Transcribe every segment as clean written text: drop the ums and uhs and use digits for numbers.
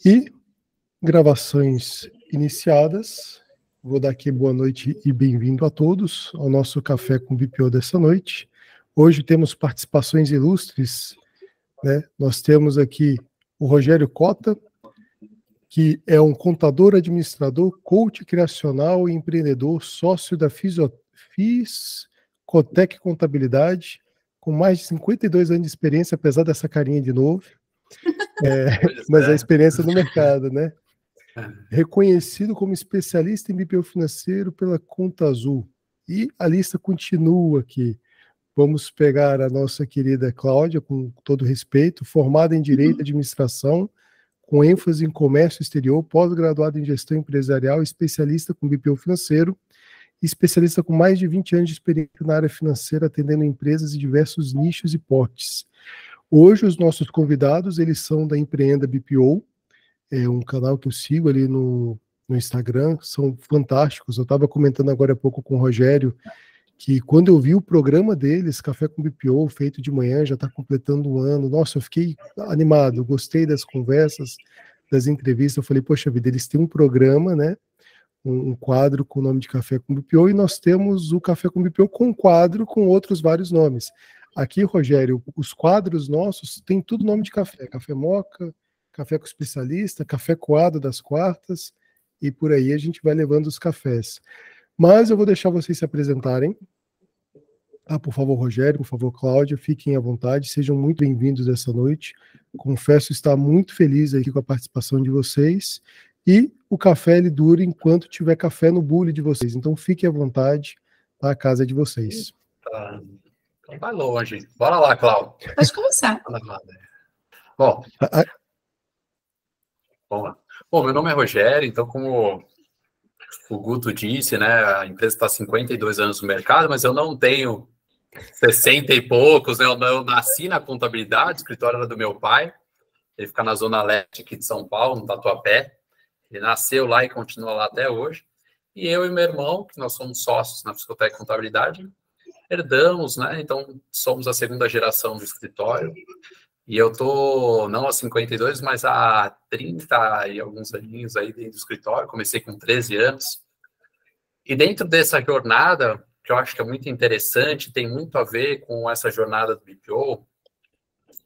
E gravações iniciadas. Vou dar aqui boa noite e bem-vindo a todos ao nosso Café com BPO dessa noite. Hoje temos participações ilustres, né? Nós temos aqui o Rogério Cota, que é um contador, administrador, coach criacional e empreendedor, sócio da Fiscotec Contabilidade, com mais de 52 anos de experiência, apesar dessa carinha de novo. Mas a experiência no mercado, né? Reconhecido como especialista em BPO financeiro pela Conta Azul. E a lista continua aqui. Vamos pegar a nossa querida Cláudia, com todo respeito, formada em Direito e Administração, com ênfase em comércio exterior, pós-graduada em gestão empresarial, especialista com BPO financeiro, especialista com mais de 20 anos de experiência na área financeira, atendendo empresas de diversos nichos e portes. Hoje, os nossos convidados, eles são da Empreenda BPO, é um canal que eu sigo ali no Instagram, são fantásticos. Eu estava comentando agora há pouco com o Rogério, que quando eu vi o programa deles, Café com BPO, feito de manhã, já está completando um ano, nossa, eu fiquei animado, gostei das conversas, das entrevistas, eu falei, poxa vida, eles têm um programa, né, um quadro com o nome de Café com BPO, e nós temos o Café com BPO com um quadro com outros vários nomes. Aqui, Rogério, os quadros nossos tem tudo nome de café, Café Moca, Café com Especialista, Café Coado das quartas, e por aí a gente vai levando os cafés. Mas eu vou deixar vocês se apresentarem. Por favor, Rogério, por favor, Cláudia, fiquem à vontade, sejam muito bem-vindos essa noite. Confesso estar muito feliz aqui com a participação de vocês. E o café, ele dura enquanto tiver café no bule de vocês. Então, fiquem à vontade, a casa é de vocês. Tá. Então vai longe. Bora lá, Cláudio. Pode começar. Bom, meu nome é Rogério, então como o Guto disse, né, a empresa está há 52 anos no mercado, mas eu não tenho 60 e poucos, né, eu nasci na contabilidade, o escritório era do meu pai, ele fica na zona leste aqui de São Paulo, no Tatuapé, ele nasceu lá e continua lá até hoje, e eu e meu irmão, que nós somos sócios na Fiscotec Contabilidade, herdamos, né, então somos a segunda geração do escritório, e eu tô não há 52, mas há 30 e alguns aninhos aí dentro do escritório, comecei com 13 anos. E dentro dessa jornada, que eu acho que é muito interessante, tem muito a ver com essa jornada do BPO,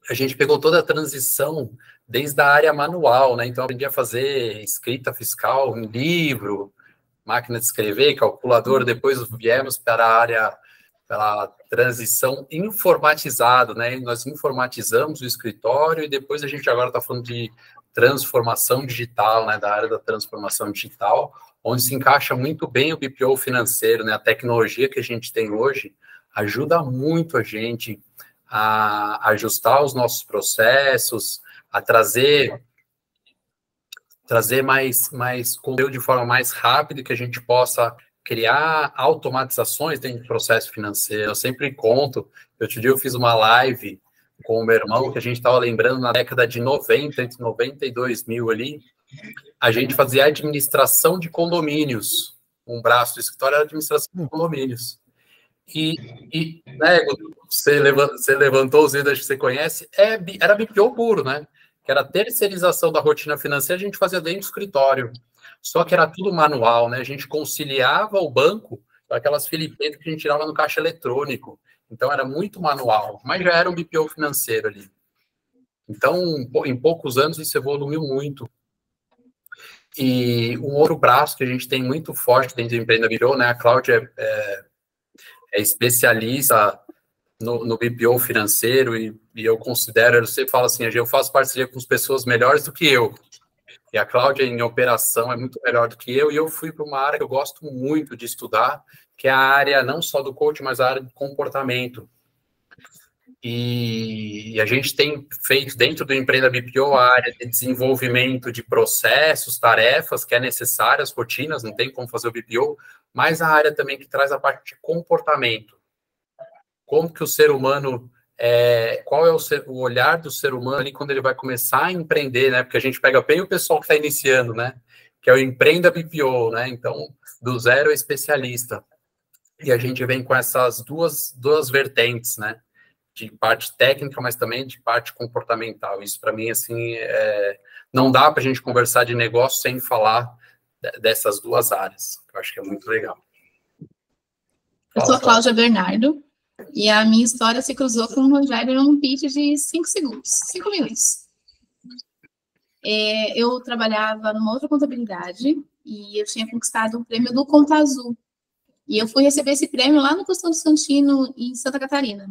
a gente pegou toda a transição desde a área manual, né? Então, eu aprendi a fazer escrita fiscal em livro, máquina de escrever, calculador, depois viemos para a área pela transição informatizada, né? Nós informatizamos o escritório e depois a gente agora está falando de transformação digital, né? Da área da transformação digital, onde se encaixa muito bem o BPO financeiro, né? A tecnologia que a gente tem hoje ajuda muito a gente a ajustar os nossos processos, a trazer mais conteúdo de forma mais rápida, que a gente possa criar automatizações dentro do processo financeiro. Eu sempre conto, outro dia eu fiz uma live com o meu irmão, que a gente estava lembrando na década de 90, entre 90 e 2000 ali, a gente fazia administração de condomínios. Um braço do escritório era administração de condomínios. E né, você levantou os dedos que você conhece, era BPO puro, né? Que era a terceirização da rotina financeira, a gente fazia dentro do escritório. Só que era tudo manual, né? A gente conciliava o banco com aquelas filipetas que a gente tirava no caixa eletrônico. Então, era muito manual, mas já era um BPO financeiro ali. Então, em poucos anos, isso evoluiu muito. E um outro braço que a gente tem muito forte dentro do Empreenda BPO, né? A Cláudia é especialista no BPO financeiro e eu considero, eu sempre falo assim, eu faço parceria com as pessoas melhores do que eu. E a Cláudia, em operação, é muito melhor do que eu, e eu fui para uma área que eu gosto muito de estudar, que é a área não só do coaching, mas a área de comportamento. E a gente tem feito, dentro do Empreenda BPO, a área de desenvolvimento de processos, tarefas, que é necessária, as rotinas, não tem como fazer o BPO, mas a área também que traz a parte de comportamento. Como que o ser humano... qual é o olhar do ser humano ali quando ele vai começar a empreender, né? Porque a gente pega bem o pessoal que está iniciando, né? Que é o Empreenda BPO, né? Então, do zero é especialista. E a gente vem com essas duas vertentes, né? De parte técnica, mas também de parte comportamental. Isso, para mim, assim, não dá para a gente conversar de negócio sem falar dessas duas áreas. Eu acho que é muito legal. Eu sou a Cláudia Bernardo, e a minha história se cruzou com o Rogério num pitch de 5 segundos, 5 minutos. Eu trabalhava numa outra contabilidade, e eu tinha conquistado o prêmio do Conta Azul. E eu fui receber esse prêmio lá no Costão do Santino, em Santa Catarina.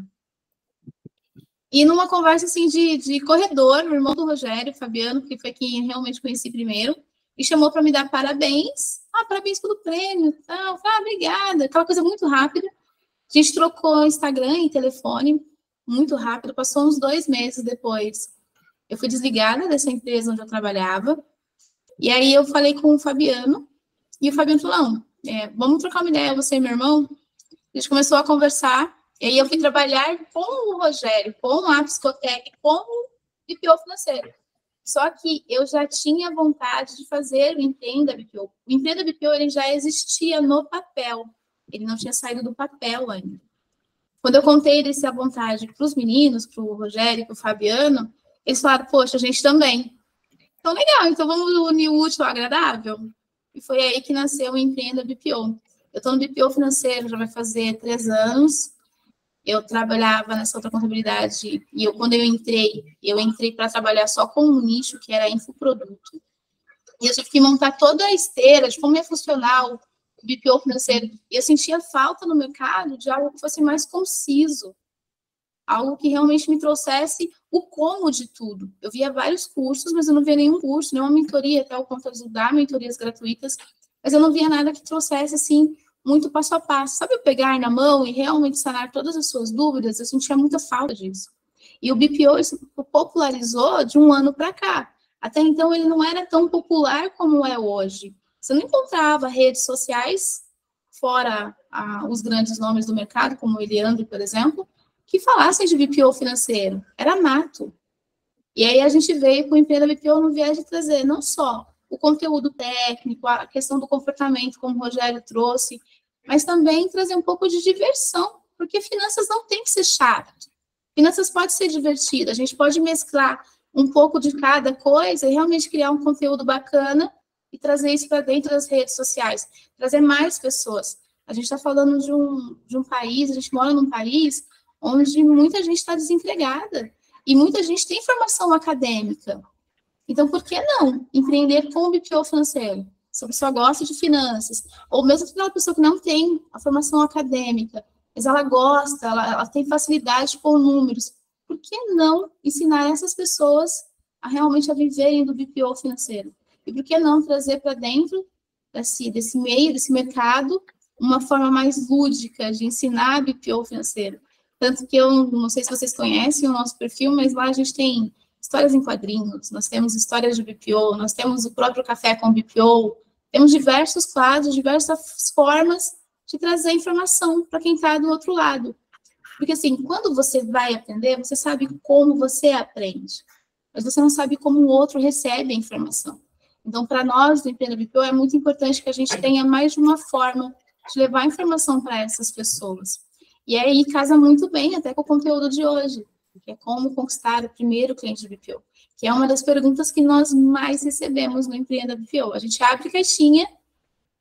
E numa conversa, assim, de corredor, o irmão do Rogério, Fabiano, que foi quem realmente conheci primeiro, me chamou para me dar parabéns. Parabéns pelo prêmio, tal. Obrigada. Aquela coisa muito rápida. A gente trocou Instagram e telefone muito rápido. Passou uns 2 meses depois. Eu fui desligada dessa empresa onde eu trabalhava. E aí eu falei com o Fabiano. E o Fabiano falou, não, vamos trocar uma ideia, você e meu irmão. A gente começou a conversar. E aí eu fui trabalhar com o Rogério, com a Psicotec, com o BPO financeiro. Só que eu já tinha vontade de fazer o Empreenda BPO. O Empreenda BPO ele já existia no papel. Ele não tinha saído do papel ainda. Quando eu contei dessa vontade para os meninos, para o Rogério e para o Fabiano, eles falaram, poxa, a gente também. Então, legal, então vamos unir o útil ao agradável. E foi aí que nasceu o Empreenda BPO. Eu estou no BPO financeiro, já vai fazer 3 anos. Eu trabalhava nessa outra contabilidade e quando eu entrei para trabalhar só com um nicho, que era infoproduto. E eu tive que montar toda a esteira de como ia funcionar o BPO financeiro. E eu sentia falta no mercado de algo que fosse mais conciso, algo que realmente me trouxesse o como de tudo. Eu via vários cursos, mas eu não via nenhum curso, nenhuma mentoria, até o Conta Azul dá mentorias gratuitas, mas eu não via nada que trouxesse, assim, muito passo a passo. Sabe, eu pegar na mão e realmente sanar todas as suas dúvidas? Eu sentia muita falta disso. E o BPO se popularizou de um ano para cá. Até então, ele não era tão popular como é hoje. Você não encontrava redes sociais, fora os grandes nomes do mercado, como o Eliandro, por exemplo, que falassem de BPO financeiro. Era mato. E aí a gente veio com o Empreenda BPO no viés de trazer não só o conteúdo técnico, a questão do comportamento, como o Rogério trouxe, mas também trazer um pouco de diversão, porque finanças não tem que ser chato. Finanças pode ser divertido, a gente pode mesclar um pouco de cada coisa e realmente criar um conteúdo bacana e trazer isso para dentro das redes sociais, trazer mais pessoas. A gente está falando de um país, a gente mora num país onde muita gente está desempregada e muita gente tem formação acadêmica. Então, por que não empreender com o BPO financeiro? Se a pessoa gosta de finanças, ou mesmo aquela pessoa que não tem a formação acadêmica, mas ela gosta, ela tem facilidade com números, por que não ensinar essas pessoas a realmente a viverem do BPO financeiro? E por que não trazer para dentro desse meio, desse mercado, uma forma mais lúdica de ensinar BPO financeiro? Tanto que eu não sei se vocês conhecem o nosso perfil, mas lá a gente tem histórias em quadrinhos, nós temos histórias de BPO, nós temos o próprio Café com BPO, temos diversos quadros, diversas formas de trazer informação para quem está do outro lado. Porque, assim, quando você vai aprender, você sabe como você aprende, mas você não sabe como o outro recebe a informação. Então, para nós, do Empreenda BPO, é muito importante que a gente tenha mais de uma forma de levar a informação para essas pessoas. E aí casa muito bem até com o conteúdo de hoje, que é como conquistar o primeiro cliente de BPO, que é uma das perguntas que nós mais recebemos no Empreenda BPO. A gente abre caixinha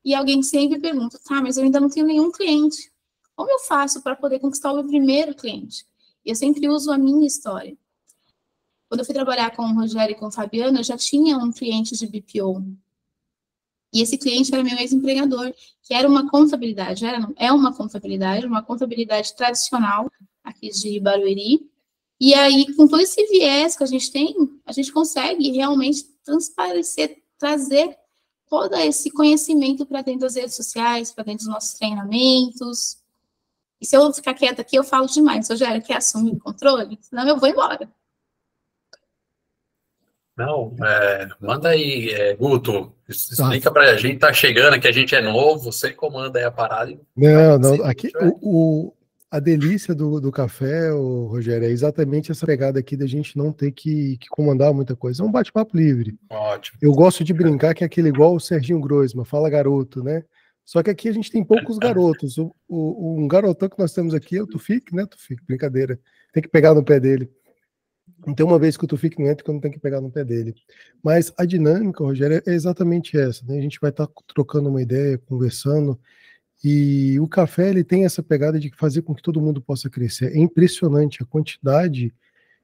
e alguém sempre pergunta, tá, mas eu ainda não tenho nenhum cliente. Como eu faço para poder conquistar o meu primeiro cliente? E eu sempre uso a minha história. Quando eu fui trabalhar com o Rogério e com o Fabiano, eu já tinha um cliente de BPO. E esse cliente era meu ex-empregador, que era uma contabilidade, é uma contabilidade tradicional aqui de Barueri. E aí, com todo esse viés que a gente tem, a gente consegue realmente transparecer, trazer todo esse conhecimento para dentro das redes sociais, para dentro dos nossos treinamentos. E se eu ficar quieta aqui, eu falo demais. Rogério, quer assumir o controle? Senão eu vou embora. Não, manda aí, Guto, explica para a gente, tá chegando, que a gente é novo, você comanda aí a parada. Não, aqui a delícia do café, Rogério, é exatamente essa pegada aqui da gente não ter que comandar muita coisa, é um bate-papo livre. Ótimo. Eu gosto de brincar que é aquele igual o Serginho Groisman, fala garoto, né? Só que aqui a gente tem poucos garotos, um garotão que nós temos aqui é o Tufik, né, Tufik? Brincadeira, tem que pegar no pé dele. Então, uma vez que o Tufik não entra, que eu não tenho que pegar no pé dele. Mas a dinâmica, Rogério, é exatamente essa, né? A gente vai estar trocando uma ideia, conversando, e o café, ele tem essa pegada de fazer com que todo mundo possa crescer. É impressionante a quantidade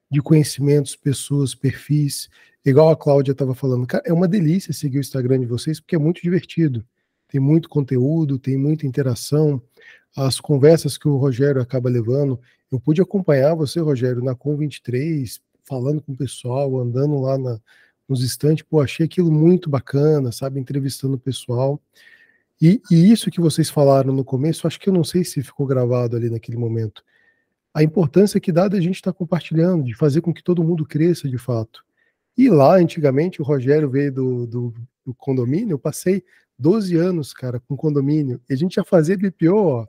de conhecimentos, pessoas, perfis, igual a Cláudia estava falando. Cara, é uma delícia seguir o Instagram de vocês, porque é muito divertido. Tem muito conteúdo, tem muita interação, as conversas que o Rogério acaba levando. Eu pude acompanhar você, Rogério, na Com23, falando com o pessoal, andando lá nos estantes, pô, achei aquilo muito bacana, sabe, entrevistando o pessoal. E isso que vocês falaram no começo, acho que eu não sei se ficou gravado ali naquele momento. A importância que dá da gente estar compartilhando, de fazer com que todo mundo cresça de fato. E lá, antigamente, o Rogério veio do condomínio, eu passei 12 anos, cara, com condomínio, e a gente já fazia BPO, ó,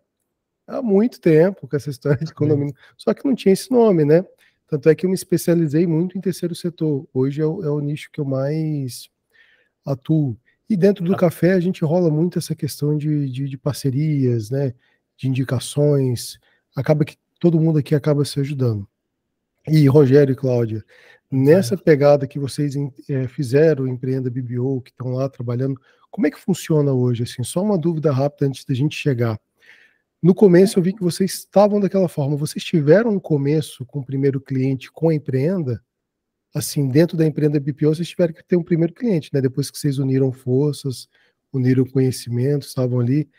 há muito tempo com essa história de condomínio, só que não tinha esse nome, né? Tanto é que eu me especializei muito em terceiro setor. Hoje é o nicho que eu mais atuo. E dentro do café a gente rola muito essa questão de parcerias, né? De indicações. Acaba que todo mundo aqui acaba se ajudando. E Rogério e Cláudia, nessa pegada que vocês fizeram, Empreenda BBO, que estão lá trabalhando, como é que funciona hoje? Assim, só uma dúvida rápida antes da gente chegar. No começo eu vi que vocês estavam daquela forma. Vocês tiveram um começo com o primeiro cliente com a Empreenda? Assim, dentro da Empreenda BPO, vocês tiveram que ter um primeiro cliente, né? Depois que vocês uniram forças, uniram conhecimento, estavam ali.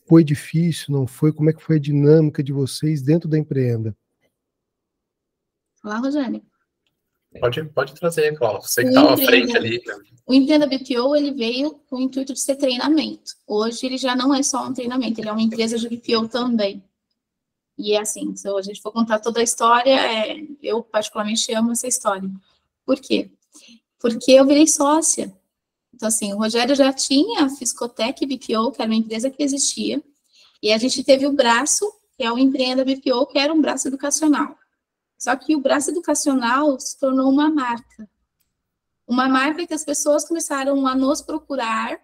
Foi difícil, não foi? Como é que foi a dinâmica de vocês dentro da Empreenda? Olá, Rogério. Pode trazer, Cláudio. Você que estava à frente ali. O Empreenda BPO, ele veio com o intuito de ser treinamento. Hoje, ele já não é só um treinamento, ele é uma empresa de BPO também. E é assim, se a gente for contar toda a história, eu particularmente amo essa história. Por quê? Porque eu virei sócia. Então, assim, o Rogério já tinha a Fiscotec BPO, que era uma empresa que existia, e a gente teve o braço, que é o Empreenda BPO, que era um braço educacional. Só que o braço educacional se tornou uma marca. Uma marca que as pessoas começaram a nos procurar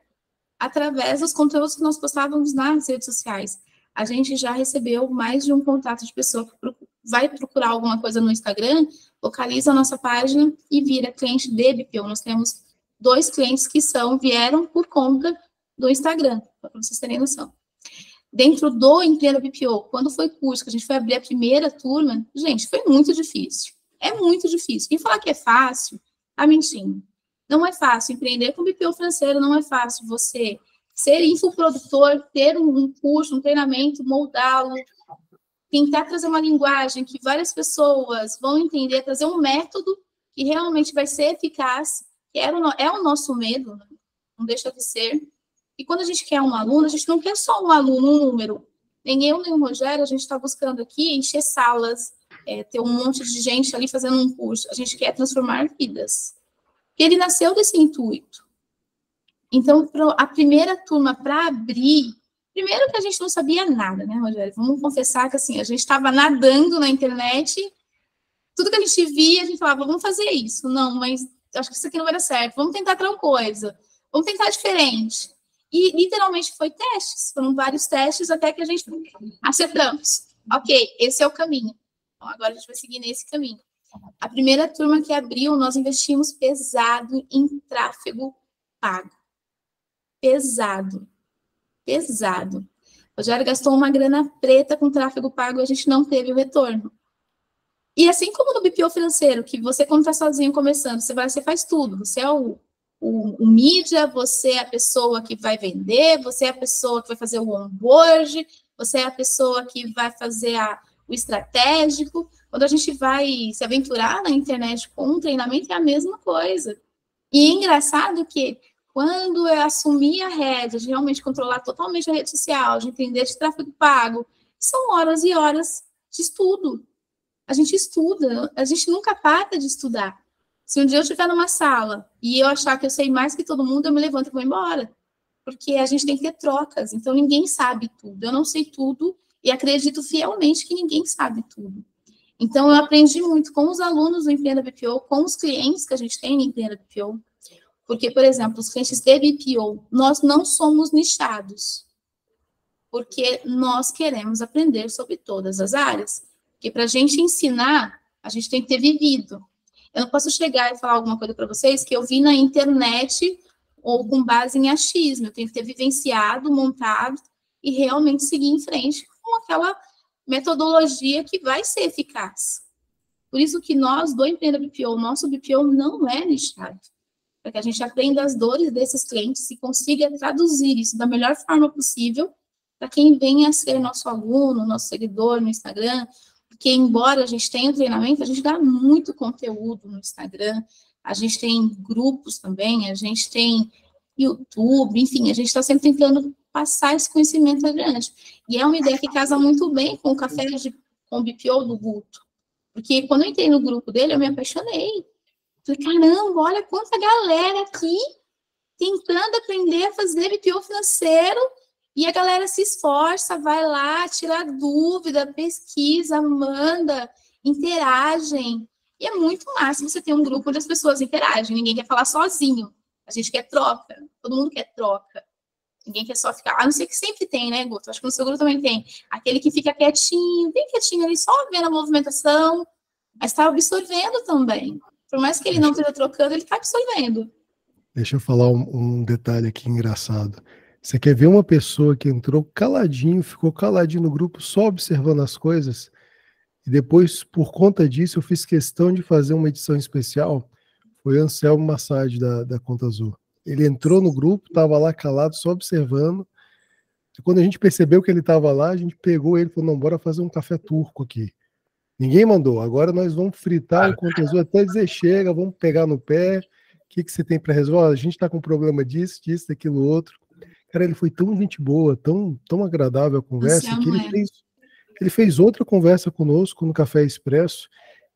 através dos conteúdos que nós postávamos nas redes sociais. A gente já recebeu mais de um contato de pessoa que vai procurar alguma coisa no Instagram, localiza a nossa página e vira cliente de BPO. Nós temos 2 clientes que vieram por conta do Instagram, para vocês terem noção. Dentro do Empreenda BPO, quando foi curso, que a gente foi abrir a primeira turma, gente, foi muito difícil. É muito difícil. E falar que é fácil, tá mentindo. Não é fácil empreender com BPO financeiro, não é fácil você ser infoprodutor, ter um curso, um treinamento, moldá-lo, tentar trazer uma linguagem que várias pessoas vão entender, trazer um método que realmente vai ser eficaz, que é o nosso medo, né? Não deixa de ser. E quando a gente quer um aluno, a gente não quer só um aluno, um número. Nem eu, nem o Rogério, a gente está buscando aqui encher salas, ter um monte de gente ali fazendo um curso. A gente quer transformar vidas. E ele nasceu desse intuito. Então, a primeira turma para abrir, primeiro que a gente não sabia nada, né, Rogério? Vamos confessar que, assim, a gente estava nadando na internet, tudo que a gente via, a gente falava, vamos fazer isso. Não, mas acho que isso aqui não vai dar certo. Vamos tentar outra coisa. Vamos tentar diferente. E, literalmente, foi testes. Foram vários testes até que a gente acertamos. Ok, esse é o caminho. Então, agora a gente vai seguir nesse caminho. A primeira turma que abriu, nós investimos pesado em tráfego pago. Pesado. O Rogério gastou uma grana preta com tráfego pago e a gente não teve o retorno. E assim como no BPO financeiro, que você, quando está sozinho começando, você faz tudo. Você é o mídia, você é a pessoa que vai vender, você é a pessoa que vai fazer o onboard, você é a pessoa que vai fazer o estratégico. Quando a gente vai se aventurar na internet com um treinamento, é a mesma coisa. E é engraçado que, quando eu assumi a rédea de realmente controlar totalmente a rede social, de entender de tráfego pago, são horas e horas de estudo. A gente estuda, a gente nunca para de estudar. Se um dia eu estiver numa sala e eu achar que eu sei mais que todo mundo, eu me levanto e vou embora. Porque a gente tem que ter trocas, então ninguém sabe tudo. Eu não sei tudo e acredito fielmente que ninguém sabe tudo. Então, eu aprendi muito com os alunos do Empreenda BPO, com os clientes que a gente tem no Empreenda BPO. Porque, por exemplo, os clientes de BPO, nós não somos nichados. Porque nós queremos aprender sobre todas as áreas. Porque para a gente ensinar, a gente tem que ter vivido. Eu não posso chegar e falar alguma coisa para vocês que eu vi na internet ou com base em achismo. Eu tenho que ter vivenciado, montado e realmente seguir em frente com aquela metodologia que vai ser eficaz. Por isso que nós, do Empreenda BPO, nosso BPO não é nichado. Para que a gente aprenda as dores desses clientes e consiga traduzir isso da melhor forma possível para quem venha a ser nosso aluno, nosso seguidor no Instagram, porque embora a gente tenha treinamento, a gente dá muito conteúdo no Instagram, a gente tem grupos também, a gente tem YouTube, enfim, a gente está sempre tentando passar esse conhecimento adiante. E é uma ideia que casa muito bem com o café com o BPO do Guto. Porque quando eu entrei no grupo dele, eu me apaixonei. Falei, caramba, olha quanta galera aqui tentando aprender a fazer BPO financeiro, e a galera se esforça, vai lá, tira dúvida, pesquisa, manda, interagem. E é muito massa você ter um grupo onde as pessoas interagem, ninguém quer falar sozinho, a gente quer troca, todo mundo quer troca. Ninguém quer só ficar, a não ser que sempre tem, né, Guto? Acho que no seu grupo também tem. Aquele que fica quietinho, bem quietinho ali, só vendo a movimentação, mas está absorvendo também. Por mais que ele não esteja trocando, ele está absorvendo. Deixa eu falar um detalhe aqui engraçado. Você quer ver uma pessoa que entrou caladinho, ficou caladinho no grupo, só observando as coisas, e depois, por conta disso, eu fiz questão de fazer uma edição especial. Foi o Anselmo Massad da Conta Azul. Ele entrou no grupo, estava lá calado, só observando. E quando a gente percebeu que ele estava lá, a gente pegou ele e falou, não, bora fazer um café turco aqui. Ninguém mandou. Agora nós vamos fritar o Conta Azul até dizer chega, vamos pegar no pé. O que você tem para resolver? A gente está com problema disso, daquilo, outro. Cara, ele foi tão gente boa, tão agradável a conversa, que ele fez outra conversa conosco no Café Expresso.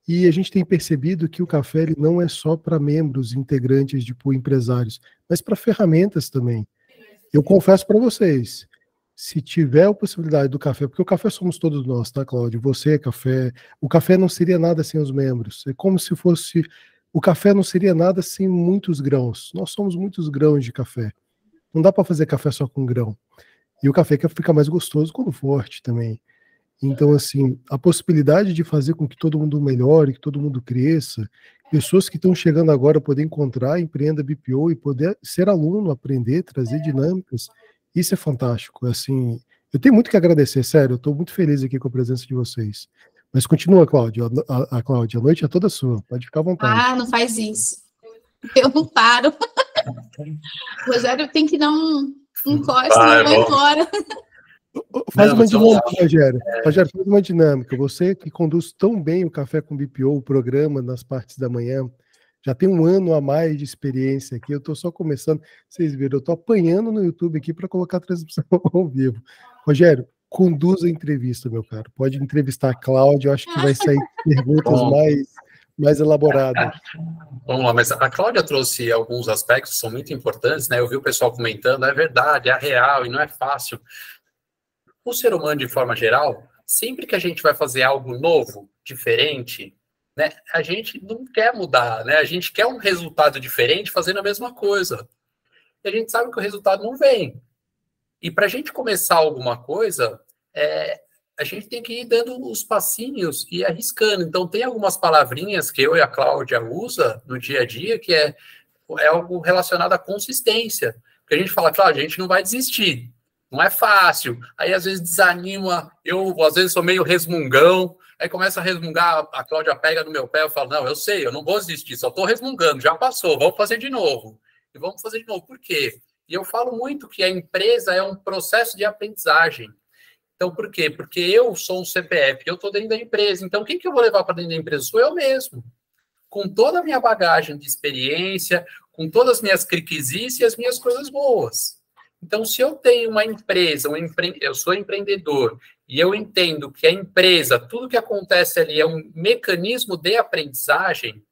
E a gente tem percebido que o café ele não é só para membros, integrantes, tipo empresários, mas para ferramentas também. Eu confesso para vocês, se tiver a possibilidade do café, porque o café somos todos nós, tá, Cláudio? Você, café. O café não seria nada sem os membros. É como se fosse... O café não seria nada sem muitos grãos. Nós somos muitos grãos de café. Não dá para fazer café só com grão. E o café fica mais gostoso quando forte também. Então, assim, a possibilidade de fazer com que todo mundo melhore, que todo mundo cresça, pessoas que estão chegando agora poder encontrar, Empreenda BPO e poder ser aluno, aprender, trazer dinâmicas, isso é fantástico. Assim, eu tenho muito que agradecer, sério, eu estou muito feliz aqui com a presença de vocês. Mas continua, Cláudia, Cláudia, a noite é toda sua, pode ficar à vontade. Ah, não faz isso. Eu não paro. O Rogério tem que dar um corte, senão eu vou embora. Faz uma dinâmica, Rogério. Rogério, faz uma dinâmica. Você que conduz tão bem o Café com BPO, o programa nas partes da manhã, já tem um ano a mais de experiência aqui. Eu estou só começando. Vocês viram, eu estou apanhando no YouTube aqui para colocar a transmissão ao vivo. Rogério, conduza a entrevista, meu caro. Pode entrevistar a Cláudia, eu acho que vai sair perguntas mais elaboradas. Vamos lá, mas a Cláudia trouxe alguns aspectos que são muito importantes, né? Eu vi o pessoal comentando, é verdade, é real e não é fácil. O ser humano, de forma geral, sempre que a gente vai fazer algo novo, diferente, né, a gente não quer mudar, né? A gente quer um resultado diferente fazendo a mesma coisa. E a gente sabe que o resultado não vem. E para a gente começar alguma coisa, a gente tem que ir dando os passinhos e arriscando. Então, tem algumas palavrinhas que eu e a Cláudia usa no dia a dia, que é algo relacionado à consistência. Porque a gente fala, Cláudia, a gente não vai desistir. Não é fácil. Aí, às vezes, desanima. Eu, às vezes, sou meio resmungão. Aí, começa a resmungar. A Cláudia pega no meu pé. Eu falo, não, eu sei, eu não vou desistir. Só estou resmungando. Já passou. Vamos fazer de novo. E vamos fazer de novo. Por quê? E eu falo muito que a empresa é um processo de aprendizagem. Então, por quê? Porque eu sou um CPF. Eu estou dentro da empresa. Então, quem que eu vou levar para dentro da empresa? Sou eu mesmo. Com toda a minha bagagem de experiência, com todas as minhas criquisices e as minhas coisas boas. Então, se eu tenho uma empresa, eu sou empreendedor, e eu entendo que a empresa, tudo que acontece ali é um mecanismo de aprendizagem,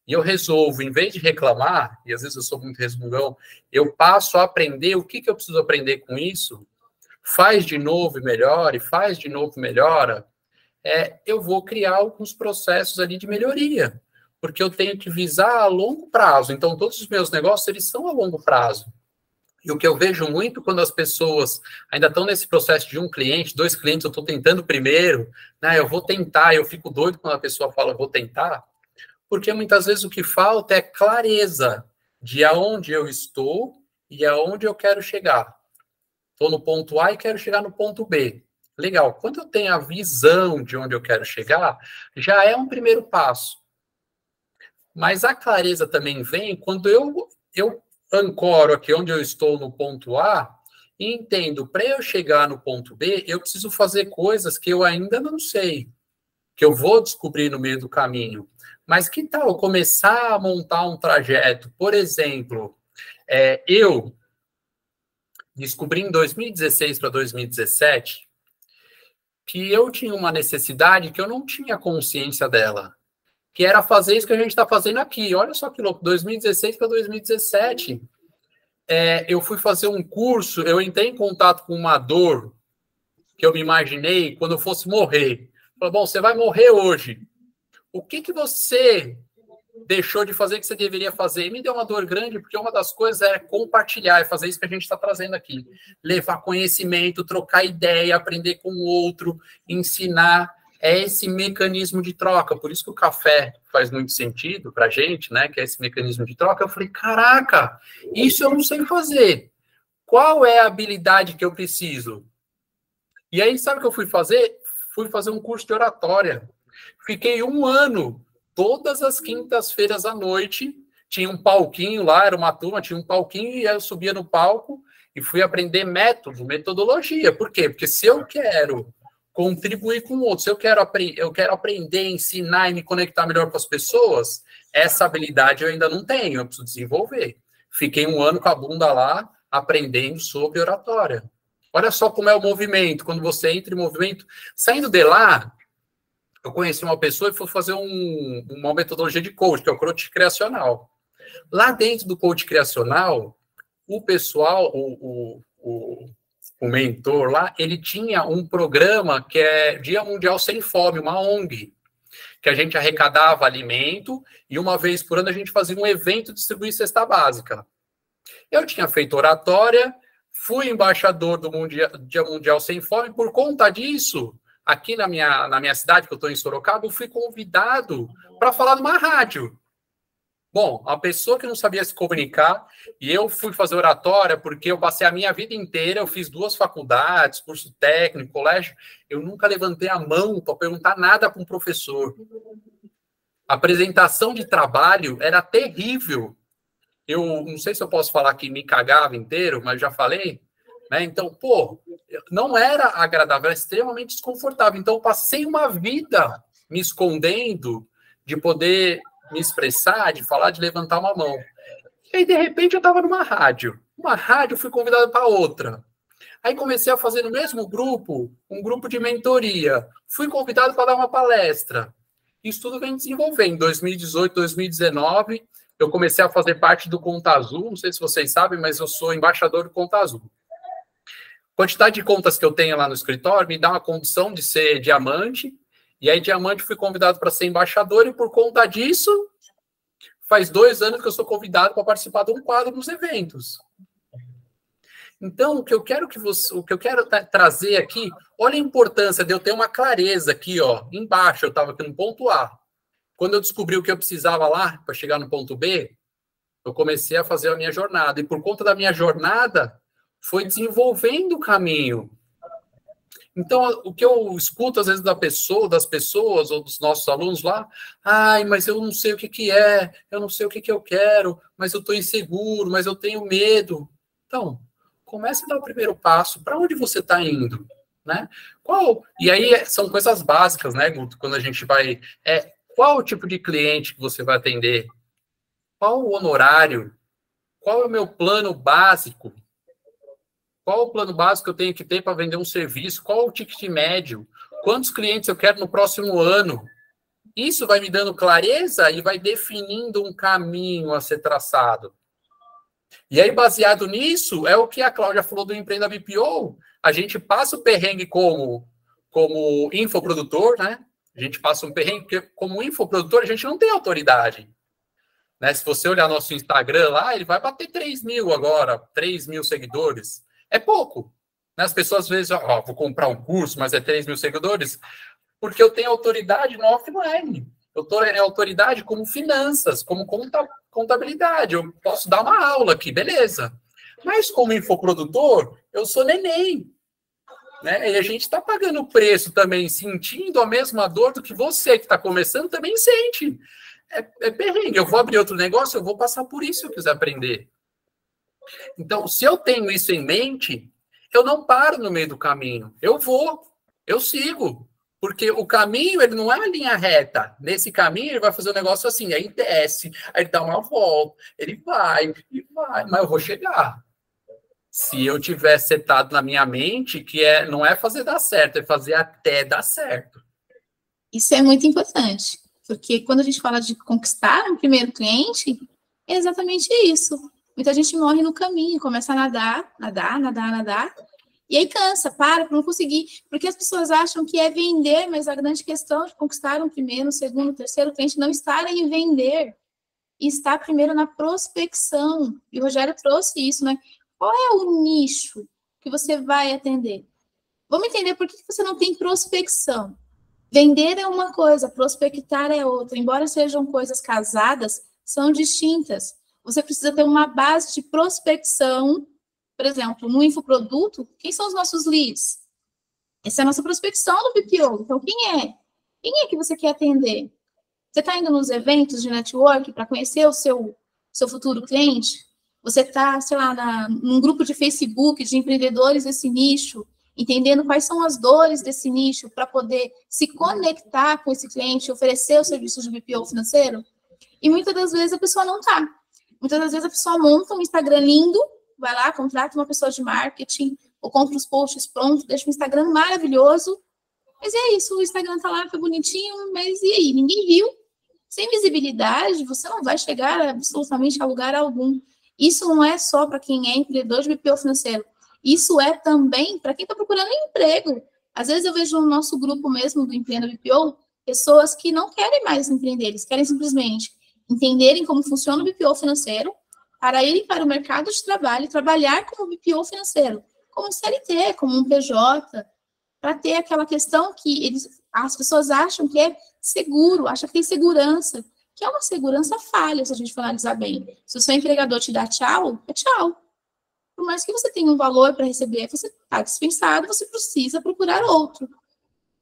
e eu resolvo, em vez de reclamar, e às vezes eu sou muito resmungão, eu passo a aprender o que eu preciso aprender com isso, faz de novo e melhora, e faz de novo e melhora, eu vou criar alguns processos ali de melhoria, porque eu tenho que visar a longo prazo. Então, todos os meus negócios, eles são a longo prazo. E o que eu vejo muito quando as pessoas ainda estão nesse processo de um cliente, 2 clientes, eu estou tentando primeiro, né? Eu vou tentar, eu fico doido quando a pessoa fala, eu vou tentar. Porque muitas vezes o que falta é clareza de aonde eu estou e aonde eu quero chegar. Estou no ponto A e quero chegar no ponto B. Legal. Quando eu tenho a visão de onde eu quero chegar, já é um primeiro passo. Mas a clareza também vem quando eu ancoro aqui onde eu estou no ponto A e entendo, para eu chegar no ponto B, eu preciso fazer coisas que eu ainda não sei, que eu vou descobrir no meio do caminho. Mas que tal eu começar a montar um trajeto? Por exemplo, eu descobri em 2016 para 2017 que eu tinha uma necessidade que eu não tinha consciência dela, que era fazer isso que a gente está fazendo aqui. Olha só que louco, 2016 para 2017. Eu fui fazer um curso, eu entrei em contato com uma dor que eu me imaginei quando eu fosse morrer. Falei, bom, você vai morrer hoje. O que você deixou de fazer que você deveria fazer? E me deu uma dor grande, porque uma das coisas é compartilhar, é fazer isso que a gente está trazendo aqui. Levar conhecimento, trocar ideia, aprender com o outro, ensinar. É esse mecanismo de troca. Por isso que o café faz muito sentido para a gente, né? Que é esse mecanismo de troca. Eu falei, caraca, isso eu não sei fazer. Qual é a habilidade que eu preciso? E aí, sabe o que eu fui fazer? Fui fazer um curso de oratória. Fiquei 1 ano, todas as quintas-feiras à noite, tinha um palquinho lá, era uma turma, tinha um palquinho, e aí eu subia no palco e fui aprender método, metodologia. Por quê? Porque se eu quero contribuir com outros, se eu quero aprender, ensinar e me conectar melhor com as pessoas, essa habilidade eu ainda não tenho, eu preciso desenvolver. Fiquei 1 ano com a bunda lá, aprendendo sobre oratória. Olha só como é o movimento, quando você entra em movimento. Saindo de lá, eu conheci uma pessoa e fui fazer uma metodologia de coach, que é o coach criacional. Lá dentro do coach criacional, o pessoal, o mentor lá, ele tinha um programa que é Dia Mundial Sem Fome, uma ONG, que a gente arrecadava alimento e uma vez por ano a gente fazia um evento de distribuir cesta básica. Eu tinha feito oratória, fui embaixador do Dia Mundial Sem Fome, por conta disso, aqui na minha cidade, que eu estou em Sorocaba, eu fui convidado para falar numa rádio. Bom, a pessoa que não sabia se comunicar, e eu fui fazer oratória porque eu passei a minha vida inteira, eu fiz 2 faculdades, curso técnico, colégio, eu nunca levantei a mão para perguntar nada para um professor. A apresentação de trabalho era terrível. Eu não sei se eu posso falar que me cagava inteiro, mas já falei, né? Então, não era agradável, era extremamente desconfortável. Então, eu passei uma vida me escondendo de poder me expressar, de falar, de levantar uma mão. E aí, de repente, eu estava numa rádio. Uma rádio, fui convidado para outra. Aí comecei a fazer no mesmo grupo, um grupo de mentoria. Fui convidado para dar uma palestra. Isso tudo vem desenvolvendo. Em 2018, 2019, eu comecei a fazer parte do Conta Azul. Não sei se vocês sabem, mas eu sou embaixador do Conta Azul. A quantidade de contas que eu tenho lá no escritório me dá uma condição de ser diamante. E aí, diamante, fui convidado para ser embaixador e, por conta disso, faz 2 anos que eu sou convidado para participar de um quadro nos eventos. Então, o que eu quero trazer aqui, olha a importância de eu ter uma clareza aqui, ó, embaixo, eu estava aqui no ponto A. Quando eu descobri o que eu precisava lá para chegar no ponto B, eu comecei a fazer a minha jornada. E por conta da minha jornada, foi desenvolvendo o caminho. Então, o que eu escuto, às vezes, das pessoas ou dos nossos alunos lá, mas eu não sei o que é, eu não sei o que eu quero, mas eu estou inseguro, mas eu tenho medo. Então, comece a dar o primeiro passo. Para onde você está indo? Né? E aí, são coisas básicas, né, Guto? Quando a gente vai... qual o tipo de cliente que você vai atender? Qual o honorário? Qual é o meu plano básico? Qual o plano básico que eu tenho que ter para vender um serviço? Qual o ticket médio? Quantos clientes eu quero no próximo ano? Isso vai me dando clareza e vai definindo um caminho a ser traçado. E aí, baseado nisso, é o que a Cláudia falou do Empreenda BPO. A gente passa o perrengue como infoprodutor, né? A gente passa um perrengue porque, como infoprodutor, a gente não tem autoridade. Né? Se você olhar nosso Instagram lá, ele vai bater 3 mil agora, 3 mil seguidores. É pouco. As pessoas às vezes, vou comprar um curso, mas é 3 mil seguidores, porque eu tenho autoridade no offline. Eu estou em autoridade como finanças, como contabilidade. Eu posso dar uma aula aqui, beleza. Mas como infoprodutor, eu sou neném. Né? E a gente está pagando o preço também, sentindo a mesma dor do que você que está começando também sente. É perrengue. Eu vou abrir outro negócio, eu vou passar por isso se eu quiser aprender. Então, se eu tenho isso em mente, eu não paro no meio do caminho. Eu sigo. Porque o caminho, ele não é uma linha reta. Nesse caminho, ele vai fazer um negócio assim, aí desce, aí dá uma volta, ele vai, mas eu vou chegar. Se eu tiver setado na minha mente que não é fazer dar certo, é fazer até dar certo. Isso é muito importante, porque quando a gente fala de conquistar um primeiro cliente, é exatamente isso. Muita gente morre no caminho, começa a nadar, e aí cansa, para não conseguir, porque as pessoas acham que é vender, mas a grande questão de conquistar um primeiro, um segundo, um terceiro cliente não estar em vender, e estar primeiro na prospecção. E o Rogério trouxe isso, né? Qual é o nicho que você vai atender? Vamos entender por que você não tem prospecção. Vender é uma coisa, prospectar é outra. Embora sejam coisas casadas, são distintas. Você precisa ter uma base de prospecção. Por exemplo, no infoproduto, quem são os nossos leads? Essa é a nossa prospecção no BPO. Então, quem é? Quem é que você quer atender? Você está indo nos eventos de network para conhecer o seu futuro cliente? Você está, sei lá, num grupo de Facebook de empreendedores desse nicho, entendendo quais são as dores desse nicho para poder se conectar com esse cliente, oferecer os serviços de BPO financeiro? E muitas das vezes a pessoa não está. Muitas das vezes a pessoa monta um Instagram lindo, vai lá, contrata uma pessoa de marketing, ou compra os posts prontos, deixa um Instagram maravilhoso, mas é isso, o Instagram tá lá, foi bonitinho, mas e aí? Ninguém viu. Sem visibilidade, você não vai chegar absolutamente a lugar algum. Isso não é só para quem é empreendedor de BPO financeiro, isso é também para quem está procurando emprego. Às vezes eu vejo no nosso grupo mesmo do Empreenda BPO, pessoas que não querem mais empreender, eles querem simplesmente entenderem como funciona o BPO financeiro, para irem para o mercado de trabalho e trabalhar como BPO financeiro, como CLT, como um PJ, para ter aquela questão que as pessoas acham que é seguro, acham que tem segurança, que é uma segurança falha, se a gente for analisar bem. Se o seu empregador te dá tchau, é tchau. Por mais que você tenha um valor para receber, você está dispensado, você precisa procurar outro.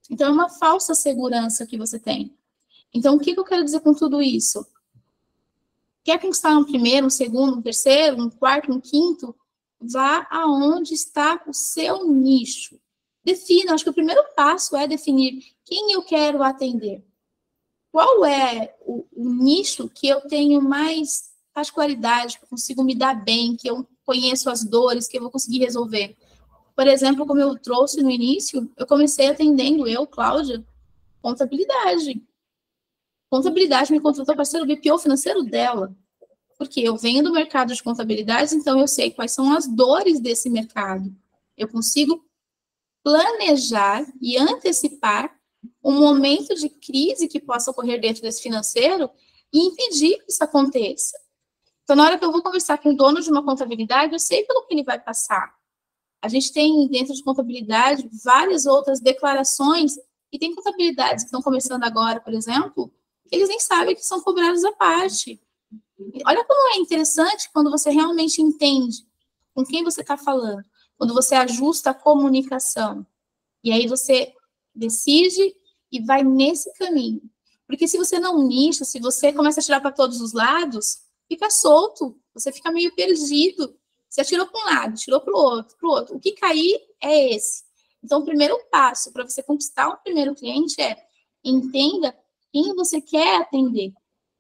Então, é uma falsa segurança que você tem. Então, o que eu quero dizer com tudo isso? Quer conquistar um primeiro, um segundo, um terceiro, um quarto, um quinto? Vá aonde está o seu nicho. Defina, acho que o primeiro passo é definir quem eu quero atender. Qual é o nicho que eu tenho mais particularidade, que eu consigo me dar bem, que eu conheço as dores, que eu vou conseguir resolver. Por exemplo, como eu trouxe no início, eu comecei atendendo, Cláudia, contabilidade. Contabilidade me contratou para ser o BPO financeiro dela. Porque eu venho do mercado de contabilidade, então eu sei quais são as dores desse mercado. Eu consigo planejar e antecipar um momento de crise que possa ocorrer dentro desse financeiro e impedir que isso aconteça. Então, na hora que eu vou conversar com o dono de uma contabilidade, eu sei pelo que ele vai passar. A gente tem, dentro de contabilidade, várias outras declarações, e tem contabilidades que estão começando agora, por exemplo, que eles nem sabem que são cobrados à parte. Olha como é interessante quando você realmente entende com quem você está falando, quando você ajusta a comunicação. E aí você decide e vai nesse caminho. Porque se você não nicha, se você começa a tirar para todos os lados, fica solto, você fica meio perdido. Você atirou para um lado, tirou para o outro. O que cair é esse. Então, o primeiro passo para você conquistar o primeiro cliente é entenda quem você quer atender.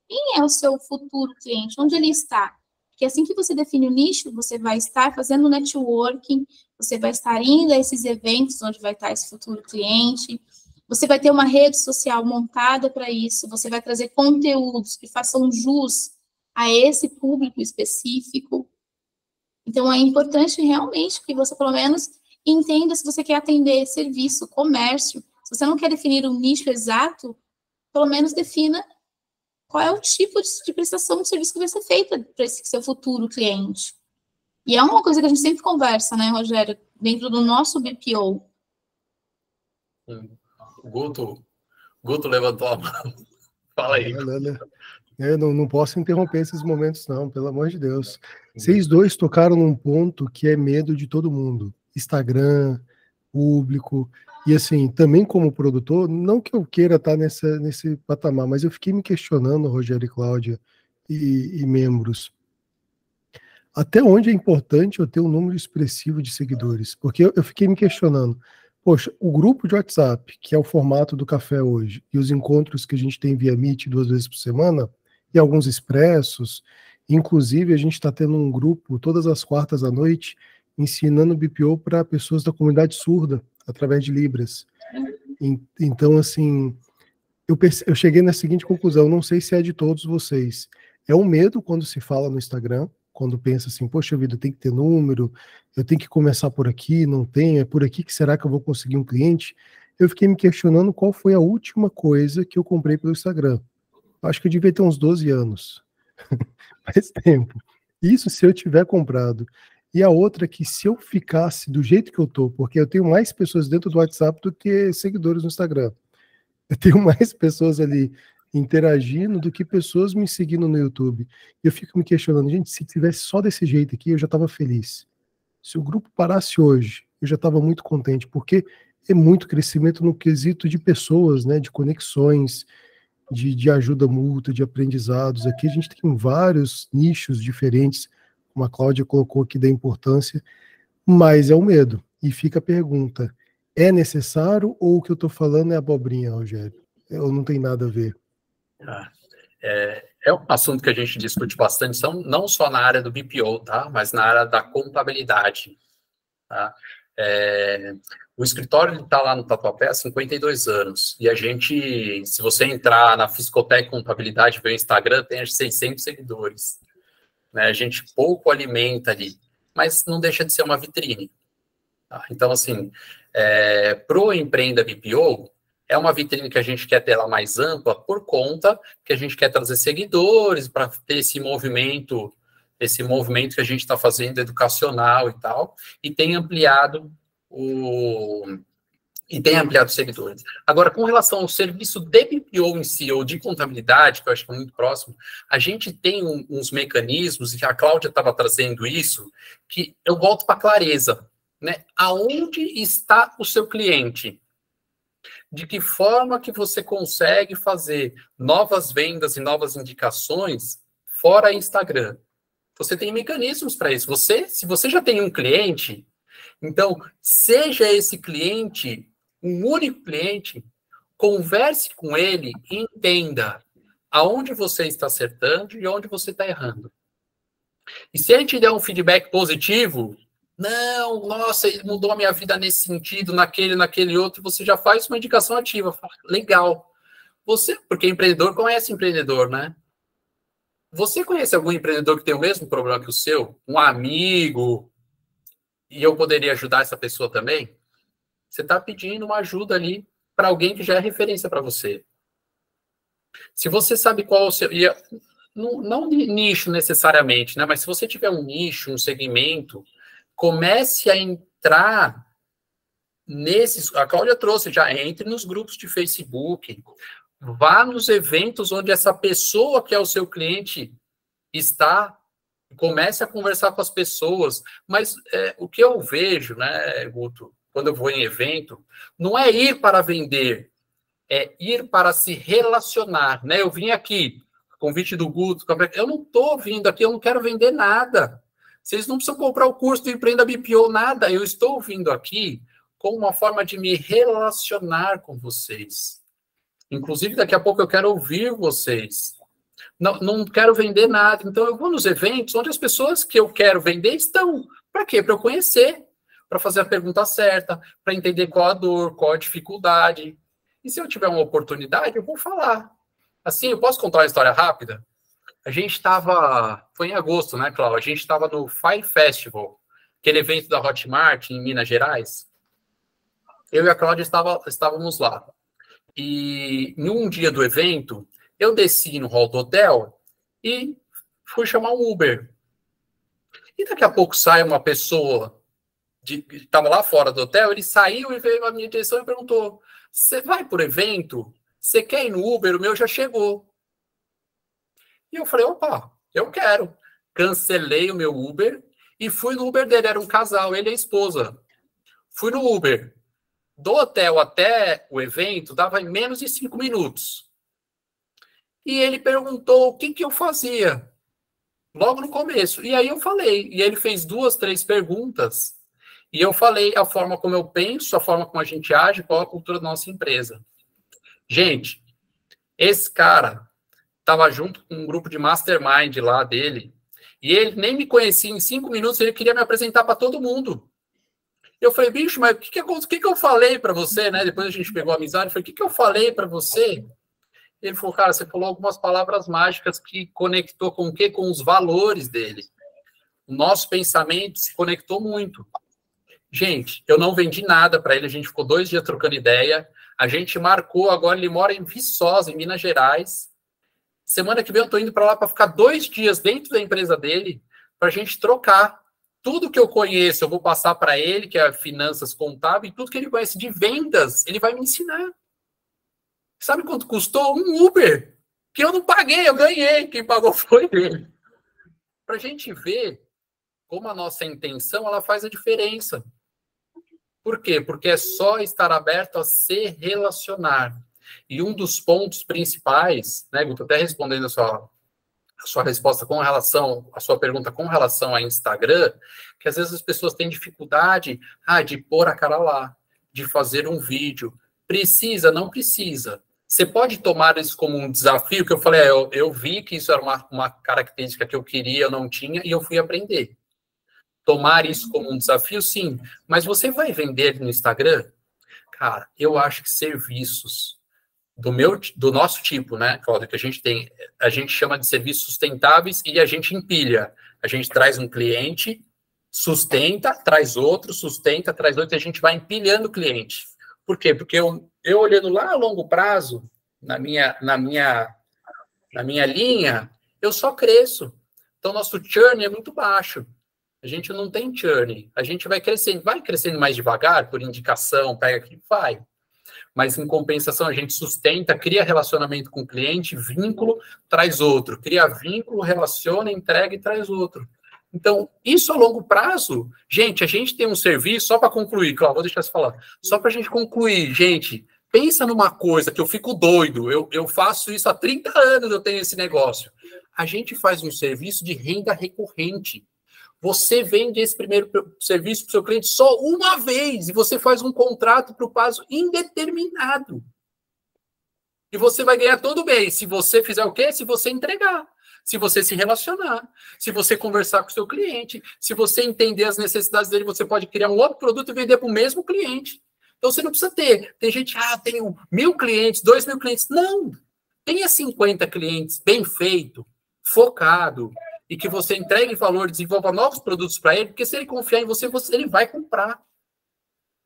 Quem é o seu futuro cliente? Onde ele está? Porque assim que você define o nicho, você vai estar fazendo networking, você vai estar indo a esses eventos onde vai estar esse futuro cliente, você vai ter uma rede social montada para isso, você vai trazer conteúdos que façam jus a esse público específico. Então, é importante realmente que você, pelo menos, entenda se você quer atender serviço, comércio. Se você não quer definir um nicho exato, pelo menos defina qual é o tipo de prestação de serviço que vai ser feita para esse seu futuro cliente. E é uma coisa que a gente sempre conversa, né, Rogério, dentro do nosso BPO. O Guto levantou a mão. Fala aí. Eu não posso interromper esses momentos, não, pelo amor de Deus. Vocês dois tocaram num ponto que é medo de todo mundo. Instagram, público. E assim, também como produtor, não que eu queira estar nesse patamar, mas eu fiquei me questionando, Rogério e Cláudia e membros, até onde é importante eu ter um número expressivo de seguidores? Porque eu fiquei me questionando, poxa, o grupo de WhatsApp, que é o formato do café hoje, e os encontros que a gente tem via Meet 2 vezes por semana, e alguns expressos, inclusive a gente está tendo um grupo todas as quartas à noite ensinando BPO para pessoas da comunidade surda, através de Libras. Então, assim, eu cheguei na seguinte conclusão, não sei se é de todos vocês. É um medo quando se fala no Instagram, quando pensa assim, poxa vida, tem que ter número, eu tenho que começar por aqui, não tem, é por aqui que será que eu vou conseguir um cliente? Eu fiquei me questionando qual foi a última coisa que eu comprei pelo Instagram. Acho que eu devia ter uns 12 anos. Faz tempo. Isso se eu tiver comprado. E a outra é que se eu ficasse do jeito que eu tô, porque eu tenho mais pessoas dentro do WhatsApp do que seguidores no Instagram. Eu tenho mais pessoas ali interagindo do que pessoas me seguindo no YouTube. Eu fico me questionando, gente, se tivesse só desse jeito aqui, eu já estava feliz. Se o grupo parasse hoje, eu já estava muito contente, porque é muito crescimento no quesito de pessoas, né, de conexões, de ajuda mútua, de aprendizados. Aqui a gente tem vários nichos diferentes, como a Cláudia colocou aqui da importância, mas é o medo. E fica a pergunta, é necessário ou o que eu estou falando é abobrinha, Rogério? Ou não tem nada a ver? É um assunto que a gente discute bastante, não só na área do BPO, tá? Mas na área da contabilidade. Tá? O escritório está lá no Tatuapé há 52 anos. E a gente, se você entrar na Fiscotec Contabilidade, ver o Instagram, tem 600 seguidores. Né? A gente pouco alimenta ali, mas não deixa de ser uma vitrine. Tá? Então, assim, pro Empreenda BPO, é uma vitrine que a gente quer ter ela mais ampla por conta que a gente quer trazer seguidores para ter esse movimento que a gente está fazendo educacional e tal, e tem ampliado seguidores. Agora, com relação ao serviço de BPO em si, ou de contabilidade, que eu acho que é muito próximo, a gente tem uns mecanismos, e a Cláudia estava trazendo isso, que eu volto para a clareza, né? Aonde está o seu cliente? De que forma que você consegue fazer novas vendas e novas indicações fora Instagram? Você tem mecanismos para isso. Se você já tem um cliente, então, seja esse cliente um único cliente, converse com ele e entenda aonde você está acertando e onde você está errando. E se ele te der um feedback positivo, não, nossa, ele mudou a minha vida nesse sentido, naquele outro, você já faz uma indicação ativa. Fala, legal. Porque empreendedor conhece empreendedor, né? Você conhece algum empreendedor que tem o mesmo problema que o seu? Um amigo? E eu poderia ajudar essa pessoa também? Você está pedindo uma ajuda ali para alguém que já é referência para você. Se você sabe qual é o seu... Não nicho necessariamente, né? Mas se você tiver um nicho, um segmento, comece a entrar nesses... A Cláudia trouxe já, entre nos grupos de Facebook, vá nos eventos onde essa pessoa que é o seu cliente está, comece a conversar com as pessoas. Mas o que eu vejo, né, Guto, quando eu vou em evento, não é ir para vender, é ir para se relacionar, né? Eu vim aqui, convite do Guto, eu não estou vindo aqui, eu não quero vender nada. Vocês não precisam comprar o curso do Empreenda BPO, nada. Eu estou vindo aqui com uma forma de me relacionar com vocês. Inclusive, daqui a pouco eu quero ouvir vocês. Não quero vender nada. Então, eu vou nos eventos onde as pessoas que eu quero vender estão. Para quê? Para eu conhecer, para fazer a pergunta certa, para entender qual a dor, qual a dificuldade. E se eu tiver uma oportunidade, eu vou falar. Assim, eu posso contar uma história rápida? A gente estava... Foi em agosto, né, Cláudia? A gente estava no Fire Festival, aquele evento da Hotmart em Minas Gerais. Eu e a Cláudia estávamos lá. E em um dia do evento, eu desci no hall do hotel e fui chamar um Uber. E daqui a pouco sai uma pessoa que estava lá fora do hotel, ele saiu e veio à minha direção e perguntou: você vai por evento? Você quer ir no Uber? O meu já chegou. E eu falei, opa, eu quero. Cancelei o meu Uber e fui no Uber dele, era um casal, ele e a esposa. Fui no Uber. Do hotel até o evento, dava em menos de 5 minutos. E ele perguntou o que eu fazia, logo no começo. E aí eu falei, e ele fez 2, 3 perguntas, e eu falei a forma como eu penso, a forma como a gente age, qual a cultura da nossa empresa. Gente, esse cara estava junto com um grupo de mastermind lá dele, e ele nem me conhecia em 5 minutos, ele queria me apresentar para todo mundo. Eu falei, bicho, mas o que eu falei para você, né? Depois a gente pegou a amizade, eu falei, o que eu falei para você? Ele falou, cara, você falou algumas palavras mágicas que conectou com o quê? Com os valores dele. O nosso pensamento se conectou muito. Gente, eu não vendi nada para ele, a gente ficou 2 dias trocando ideia, a gente marcou, agora ele mora em Viçosa, em Minas Gerais. Semana que vem eu tô indo para lá para ficar 2 dias dentro da empresa dele, para a gente trocar. Tudo que eu conheço, eu vou passar para ele, que é finanças contábil, e tudo que ele conhece de vendas, ele vai me ensinar. Sabe quanto custou? Um Uber, que eu não paguei, eu ganhei. Quem pagou foi ele. Para a gente ver como a nossa intenção ela faz a diferença. Por quê? Porque é só estar aberto a se relacionar. E um dos pontos principais, né, Guto, até respondendo a sua resposta com relação, a sua pergunta com relação a Instagram, que às vezes as pessoas têm dificuldade de pôr a cara lá, de fazer um vídeo. Precisa, não precisa. Você pode tomar isso como um desafio, que eu falei, eu vi que isso era uma característica que eu queria, eu não tinha, e eu fui aprender. Tomar isso como um desafio, sim. Mas você vai vender no Instagram? Cara, eu acho que serviços do nosso tipo, né, Cláudio, que a gente tem, a gente chama de serviços sustentáveis e a gente empilha. A gente traz um cliente, sustenta, traz outro, sustenta, traz outro, e a gente vai empilhando o cliente. Por quê? Porque eu olhando lá a longo prazo, na minha linha, eu só cresço. Então, nosso churn é muito baixo. A gente não tem churn. A gente vai crescendo mais devagar, por indicação, pega aqui, vai. Mas, em compensação, a gente sustenta, cria relacionamento com o cliente, vínculo, traz outro. Cria vínculo, relaciona, entrega e traz outro. Então, isso a longo prazo, gente, a gente tem um serviço, só para concluir, Cláudio, vou deixar você falar. Só para a gente concluir, gente, pensa numa coisa que eu fico doido, eu faço isso há 30 anos, eu tenho esse negócio. A gente faz um serviço de renda recorrente. Você vende esse primeiro serviço para o seu cliente só uma vez e você faz um contrato para o prazo indeterminado. E você vai ganhar todo mês. Se você fizer o quê? Se você entregar. Se você se relacionar. Se você conversar com o seu cliente. Se você entender as necessidades dele, você pode criar um outro produto e vender para o mesmo cliente. Então, você não precisa ter. Tem gente, tenho 1.000 clientes, 2.000 clientes. Não. Tenha 50 clientes, bem feito, focado, e que você entregue valor, desenvolva novos produtos para ele, porque se ele confiar em você, ele vai comprar.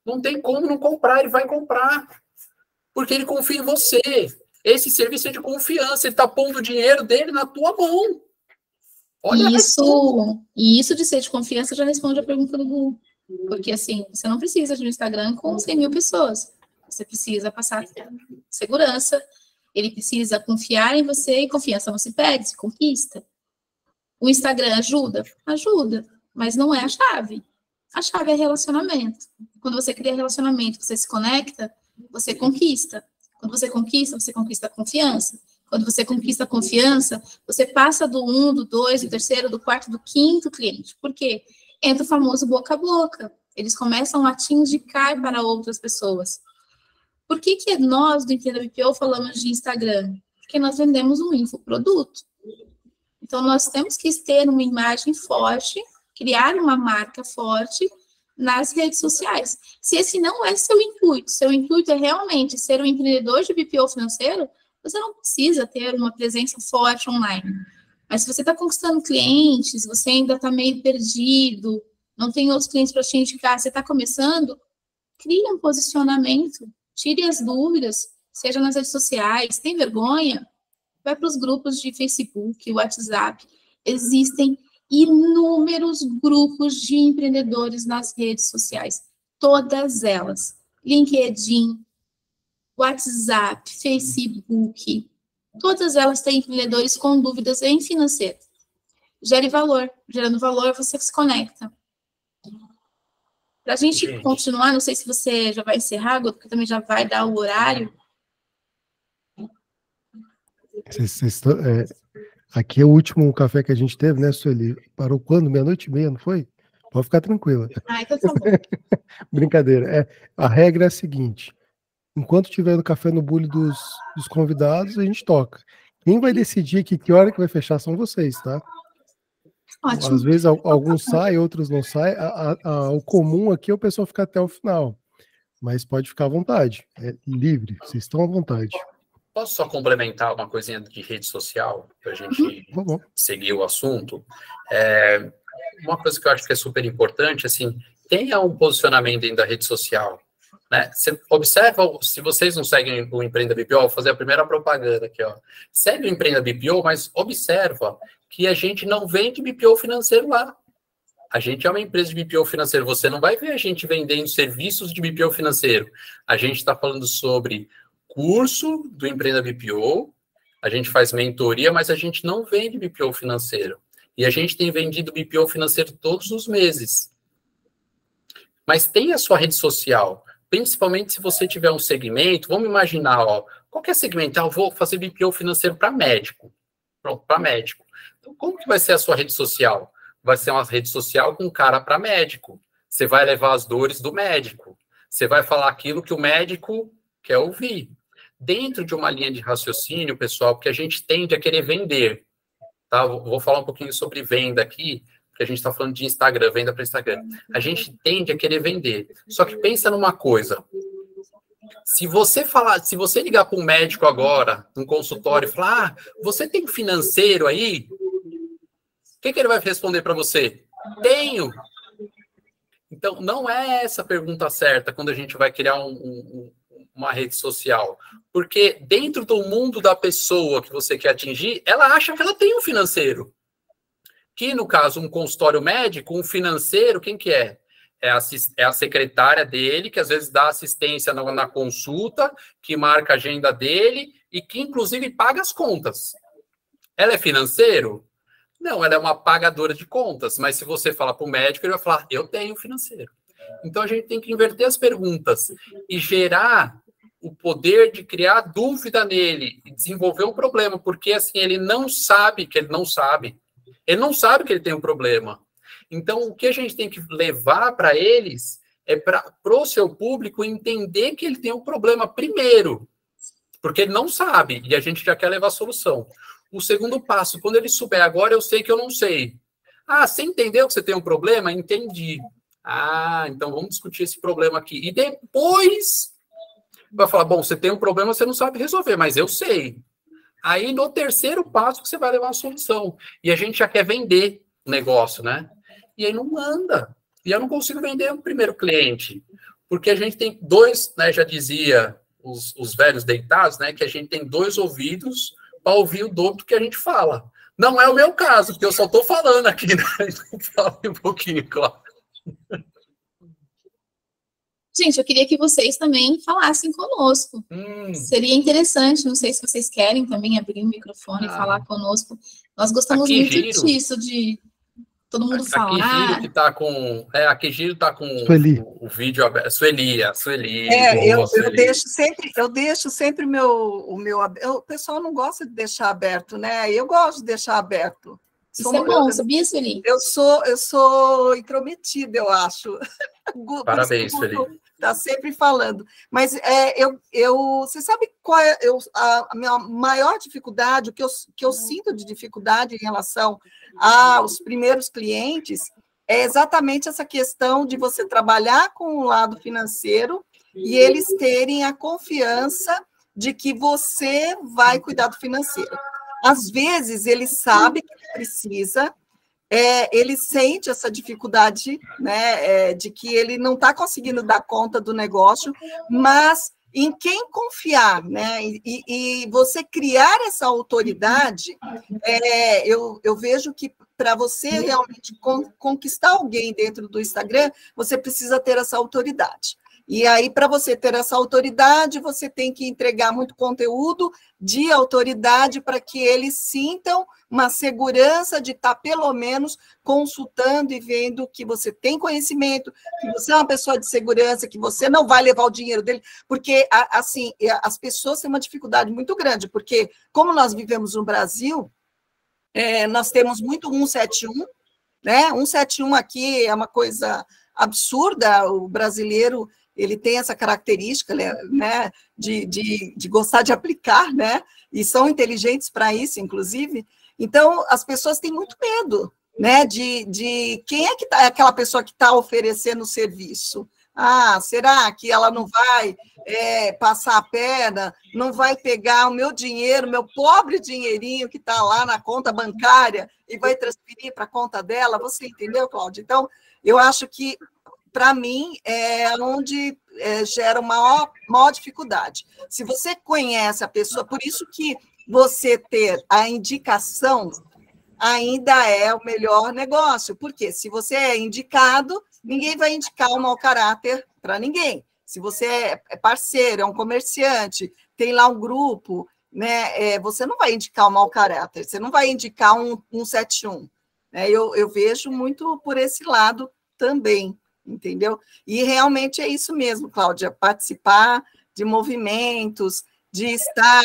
Não tem como não comprar, ele vai comprar. Porque ele confia em você. Esse serviço é de confiança, ele está pondo o dinheiro dele na tua mão. Olha isso de ser de confiança já responde a pergunta do Gu. Porque, assim, você não precisa de um Instagram com 100.000 pessoas. Você precisa passar segurança, ele precisa confiar em você, e confiança você pede, se conquista. O Instagram ajuda? Ajuda, mas não é a chave. A chave é relacionamento. Quando você cria relacionamento, você se conecta, você conquista. Quando você conquista a confiança. Quando você conquista a confiança, você passa do 1, do 2, do 3º, do 4º, do 5º cliente. Por quê? Entra o famoso boca a boca. Eles começam a te indicar para outras pessoas. Por que nós, do Entenda BPO, falamos de Instagram? Porque nós vendemos um infoproduto. Então, nós temos que ter uma imagem forte, criar uma marca forte nas redes sociais. Se esse não é seu intuito é realmente ser um empreendedor de BPO financeiro, você não precisa ter uma presença forte online. Mas se você está conquistando clientes, você ainda está meio perdido, não tem outros clientes para te indicar, você está começando, crie um posicionamento, tire as dúvidas, seja nas redes sociais, tem vergonha? Vai para os grupos de Facebook, WhatsApp. Existem inúmeros grupos de empreendedores nas redes sociais. Todas elas. LinkedIn, WhatsApp, Facebook. Todas elas têm empreendedores com dúvidas em financeiro. Gere valor. Gerando valor, você se conecta. Para a gente continuar, não sei se você já vai encerrar, porque também já vai dar o horário. Aqui é o último café que a gente teve, né, Sueli? Parou quando? 00:30, não foi? Pode ficar tranquila. Então tá bom. Brincadeira. A regra é a seguinte: enquanto tiver no café no bule dos convidados, a gente toca. Quem vai decidir aqui que hora que vai fechar são vocês, tá? Ótimo. Às vezes alguns saem, outros não saem. O comum aqui é o pessoal ficar até o final. Mas pode ficar à vontade. É livre, vocês estão à vontade. Posso só complementar uma coisinha de rede social, para a gente seguir o assunto? Uma coisa que eu acho que é super importante, assim, tenha um posicionamento dentro da rede social. Né? Você observa, se vocês não seguem o Empreenda BPO, vou fazer a primeira propaganda aqui, ó. Segue o Empreenda BPO, mas observa que a gente não vende BPO financeiro lá. A gente é uma empresa de BPO financeiro. Você não vai ver a gente vendendo serviços de BPO financeiro. A gente está falando sobre curso do Empreenda BPO, a gente faz mentoria, mas a gente não vende BPO financeiro. E a gente tem vendido BPO financeiro todos os meses. Mas tem a sua rede social. Principalmente se você tiver um segmento, vamos imaginar, ó, qualquer segmento, eu vou fazer BPO financeiro para médico. Pronto, para médico. Então, como que vai ser a sua rede social? Vai ser uma rede social com cara para médico. Você vai levar as dores do médico. Você vai falar aquilo que o médico quer ouvir. Dentro de uma linha de raciocínio, pessoal, porque a gente tende a querer vender. Tá? Vou falar um pouquinho sobre venda aqui, porque a gente está falando de Instagram, venda para Instagram. A gente tende a querer vender. Só que pensa numa coisa. Se você ligar para um médico agora, num consultório, e falar, você tem financeiro aí? O que ele vai responder para você? Tenho. Então, não é essa a pergunta certa quando a gente vai criar uma rede social. Porque dentro do mundo da pessoa que você quer atingir, ela acha que ela tem um financeiro. Que, no caso, um consultório médico, um financeiro, quem que é? É a secretária dele, que às vezes dá assistência na consulta, que marca a agenda dele e que, inclusive, paga as contas. Ela é financeiro? Não, ela é uma pagadora de contas. Mas se você falar para o médico, ele vai falar, eu tenho financeiro. Então, a gente tem que inverter as perguntas e gerar o poder de criar dúvida nele e desenvolver um problema, porque, assim, ele não sabe que ele não sabe. Ele não sabe que ele tem um problema. Então, o que a gente tem que levar para eles é para o seu público entender que ele tem um problema primeiro, porque ele não sabe e a gente já quer levar a solução. O segundo passo, quando ele souber, agora eu sei que eu não sei. Ah, você entendeu que você tem um problema? Entendi. Ah, então vamos discutir esse problema aqui. E depois vai falar, bom, você tem um problema, você não sabe resolver, mas eu sei. Aí, no terceiro passo, que você vai levar a solução. E a gente já quer vender o negócio, né? E aí não anda. E eu não consigo vender o primeiro cliente. Porque a gente tem dois, né? Já dizia os velhos deitados, né? Que a gente tem 2 ouvidos para ouvir o dobro do que a gente fala. Não é o meu caso, porque eu só estou falando aqui, né? Então, fala um pouquinho, claro. Gente, eu queria que vocês também falassem conosco. Seria interessante, não sei se vocês querem também abrir o microfone e falar conosco. Nós gostamos muito disso, de todo mundo falar. A Kijiro que tá com... a Kijiro tá com o vídeo aberto. Sueli. Eu deixo sempre o meu... O pessoal não gosta de deixar aberto, né? Eu gosto de deixar aberto. Isso é bom, sabia, Sueli? Eu sou intrometida, eu acho. Parabéns, Sueli. Está sempre falando. Mas você sabe qual é a minha maior dificuldade, o que eu sinto de dificuldade em relação aos primeiros clientes, é exatamente essa questão de você trabalhar com o lado financeiro e eles terem a confiança de que você vai cuidar do financeiro. Às vezes, ele sabe que precisa, ele sente essa dificuldade, né, de que ele não está conseguindo dar conta do negócio, mas em quem confiar, né, e você criar essa autoridade, eu vejo que para você realmente conquistar alguém dentro do Instagram, você precisa ter essa autoridade. E aí, para você ter essa autoridade, você tem que entregar muito conteúdo de autoridade para que eles sintam uma segurança de estar, pelo menos, consultando e vendo que você tem conhecimento, que você é uma pessoa de segurança, que você não vai levar o dinheiro dele, porque, assim, as pessoas têm uma dificuldade muito grande, porque, como nós vivemos no Brasil, nós temos muito 171, né? 171 aqui é uma coisa absurda, o brasileiro ele tem essa característica, né, de gostar de aplicar, né, e são inteligentes para isso, inclusive. Então, as pessoas têm muito medo, né, de quem é que é aquela pessoa que está oferecendo o serviço. Ah, será que ela não vai passar a perna, não vai pegar o meu dinheiro, meu pobre dinheirinho que está lá na conta bancária e vai transferir para a conta dela? Você entendeu, Cláudia? Então, eu acho que, para mim, é onde gera uma maior dificuldade. Se você conhece a pessoa, por isso que você ter a indicação ainda é o melhor negócio, porque se você é indicado, ninguém vai indicar um mau caráter para ninguém. Se você é parceiro, é um comerciante, tem lá um grupo, né, você não vai indicar um mau caráter, você não vai indicar um 171. Né? Eu vejo muito por esse lado também, entendeu? E realmente é isso mesmo, Cláudia, participar de movimentos, de estar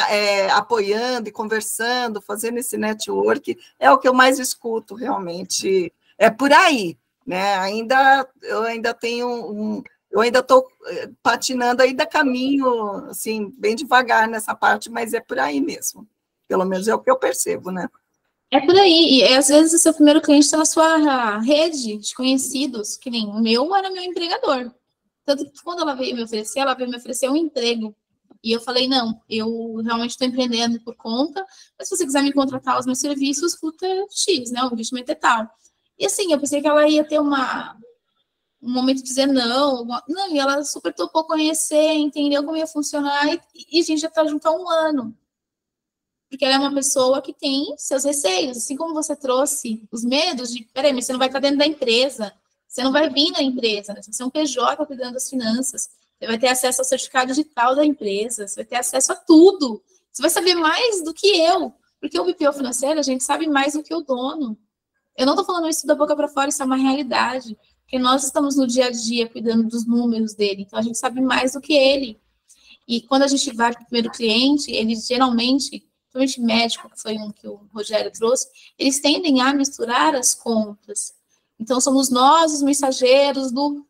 apoiando e conversando, fazendo esse network, é o que eu mais escuto, realmente. É por aí, né? Eu ainda estou patinando ainda caminho, assim, bem devagar nessa parte, mas é por aí mesmo. Pelo menos é o que eu percebo, né? É por aí, e às vezes o seu primeiro cliente está na sua rede de conhecidos, que nem o meu era meu empregador. Tanto que quando ela veio me oferecer um emprego. E eu falei, não, eu realmente estou empreendendo por conta, mas se você quiser me contratar os meus serviços, custa X, né? O investimento é tal. E assim, eu pensei que ela ia ter um momento de dizer não, e ela super topou conhecer, entendeu como ia funcionar, e a gente já está junto há 1 ano. Porque ela é uma pessoa que tem seus receios, assim como você trouxe os medos de, peraí, mas você não vai estar dentro da empresa, você não vai vir na empresa, né? Você é um PJ cuidando das finanças, você vai ter acesso ao certificado digital da empresa, você vai ter acesso a tudo, você vai saber mais do que eu, porque o BPO financeiro, a gente sabe mais do que o dono. Eu não estou falando isso da boca para fora, isso é uma realidade, porque nós estamos no dia a dia cuidando dos números dele, então a gente sabe mais do que ele. E quando a gente vai para o primeiro cliente, eles geralmente, principalmente médico, que foi um que o Rogério trouxe, eles tendem a misturar as contas. Então, somos nós os mensageiros do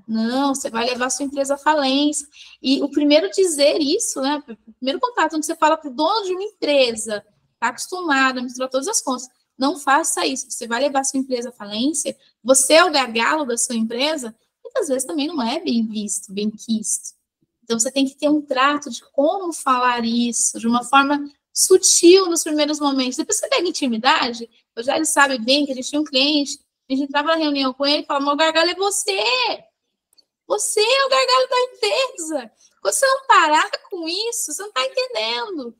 não, você vai levar a sua empresa à falência. E o primeiro dizer isso, né, o primeiro contato, onde você fala para o dono de uma empresa, está acostumado a misturar todas as contas, não faça isso, você vai levar a sua empresa à falência, você é o gargalo da sua empresa, muitas vezes também não é bem visto, bem quisto. Então, você tem que ter um trato de como falar isso, de uma forma sutil nos primeiros momentos. Depois você pega intimidade, o Rogério sabe bem que a gente tinha um cliente, a gente entrava na reunião com ele e falava, o gargalo é você! Você é o gargalo da empresa! Quando você não parar com isso, você não está entendendo.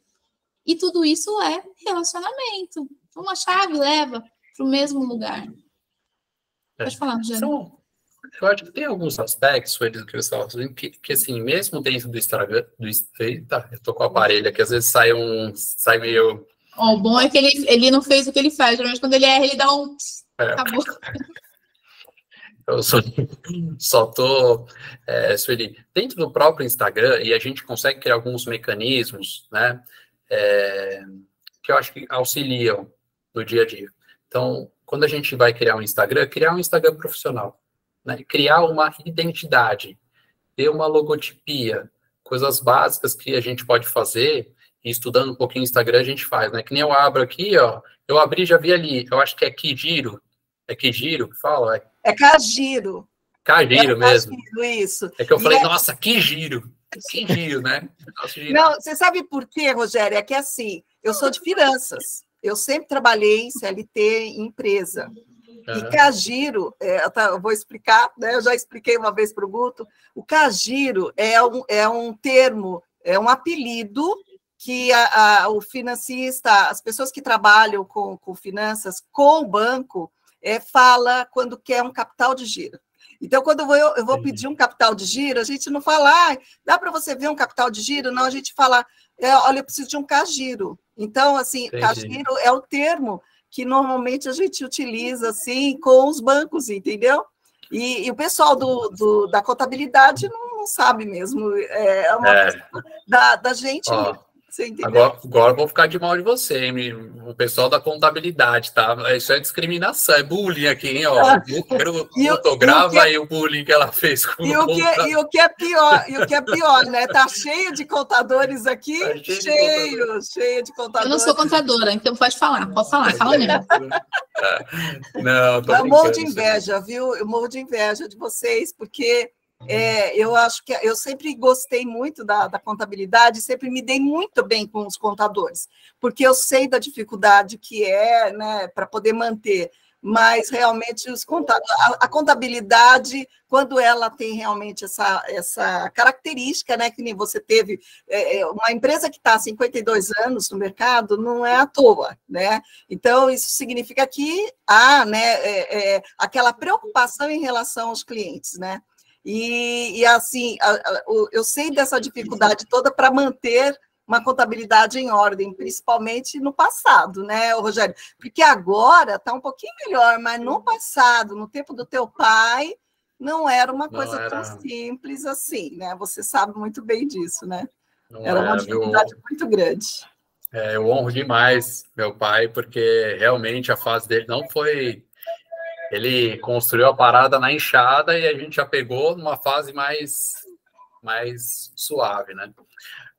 E tudo isso é relacionamento. Uma chave leva para o mesmo lugar. Pode falar, Rogério. Eu acho que tem alguns aspectos, foi isso que eu estava falando, que assim, mesmo dentro do Instagram, eita, eu tô com o aparelho aqui, às vezes sai meio... O bom é que ele não fez o que ele faz, geralmente quando ele erra, ele dá um... Acabou. Eu só tô... Sueli, dentro do próprio Instagram, e a gente consegue criar alguns mecanismos, né, que eu acho que auxiliam no dia a dia. Então, quando a gente vai criar um Instagram profissional. Né, criar uma identidade, ter uma logotipia, coisas básicas que a gente pode fazer, e estudando um pouquinho o Instagram a gente faz, né? Que nem eu abro aqui, ó, eu abri e já vi ali, eu acho que é Kijiro que fala? É Cagiro. Cagiro mesmo. Cagiro, isso. É que eu falei, nossa, que giro, né? Não, você sabe por quê, Rogério? É que assim, eu sou de finanças, eu sempre trabalhei em CLT em empresa. E Cagiro, eu vou explicar, né? Eu já expliquei uma vez para o Guto, o Cagiro é um termo, é um apelido que o financista, as pessoas que trabalham com finanças, com o banco, fala quando quer um capital de giro. Então, quando eu vou pedir um capital de giro, a gente não fala, dá para você ver um capital de giro? Não, a gente fala, olha, eu preciso de um CAGiro. Então, assim, CAGiro é o termo que normalmente a gente utiliza, assim, com os bancos, entendeu? E o pessoal da contabilidade não sabe mesmo, é uma coisa da gente mesmo. Você entendeu? Agora eu vou ficar de mal de você, hein? O pessoal da contabilidade, tá? Isso é discriminação, é bullying aqui, hein? Ó. Grava aí o bullying que ela fez com o que é pior, né? Tá cheio de contadores aqui, cheio de contadores. Eu não sou contadora, então pode falar fala mesmo. Não, tô eu morro de inveja, viu? Eu morro de inveja de vocês, porque eu acho que eu sempre gostei muito da contabilidade, sempre me dei muito bem com os contadores, porque eu sei da dificuldade que é, né, para poder manter, mas realmente a contabilidade, quando ela tem realmente essa característica, né, que nem você teve, uma empresa que está há 52 anos no mercado, não é à toa, né? Então, isso significa que há, né, aquela preocupação em relação aos clientes, né? E assim, eu sei dessa dificuldade toda para manter uma contabilidade em ordem, principalmente no passado, né, Rogério? Porque agora está um pouquinho melhor, mas no passado, no tempo do teu pai, não era uma coisa tão simples assim, né? Você sabe muito bem disso, né? Era uma dificuldade muito grande. Eu honro demais meu pai, porque realmente a fase dele não foi... Ele construiu a parada na enxada e a gente já pegou numa fase mais suave, né?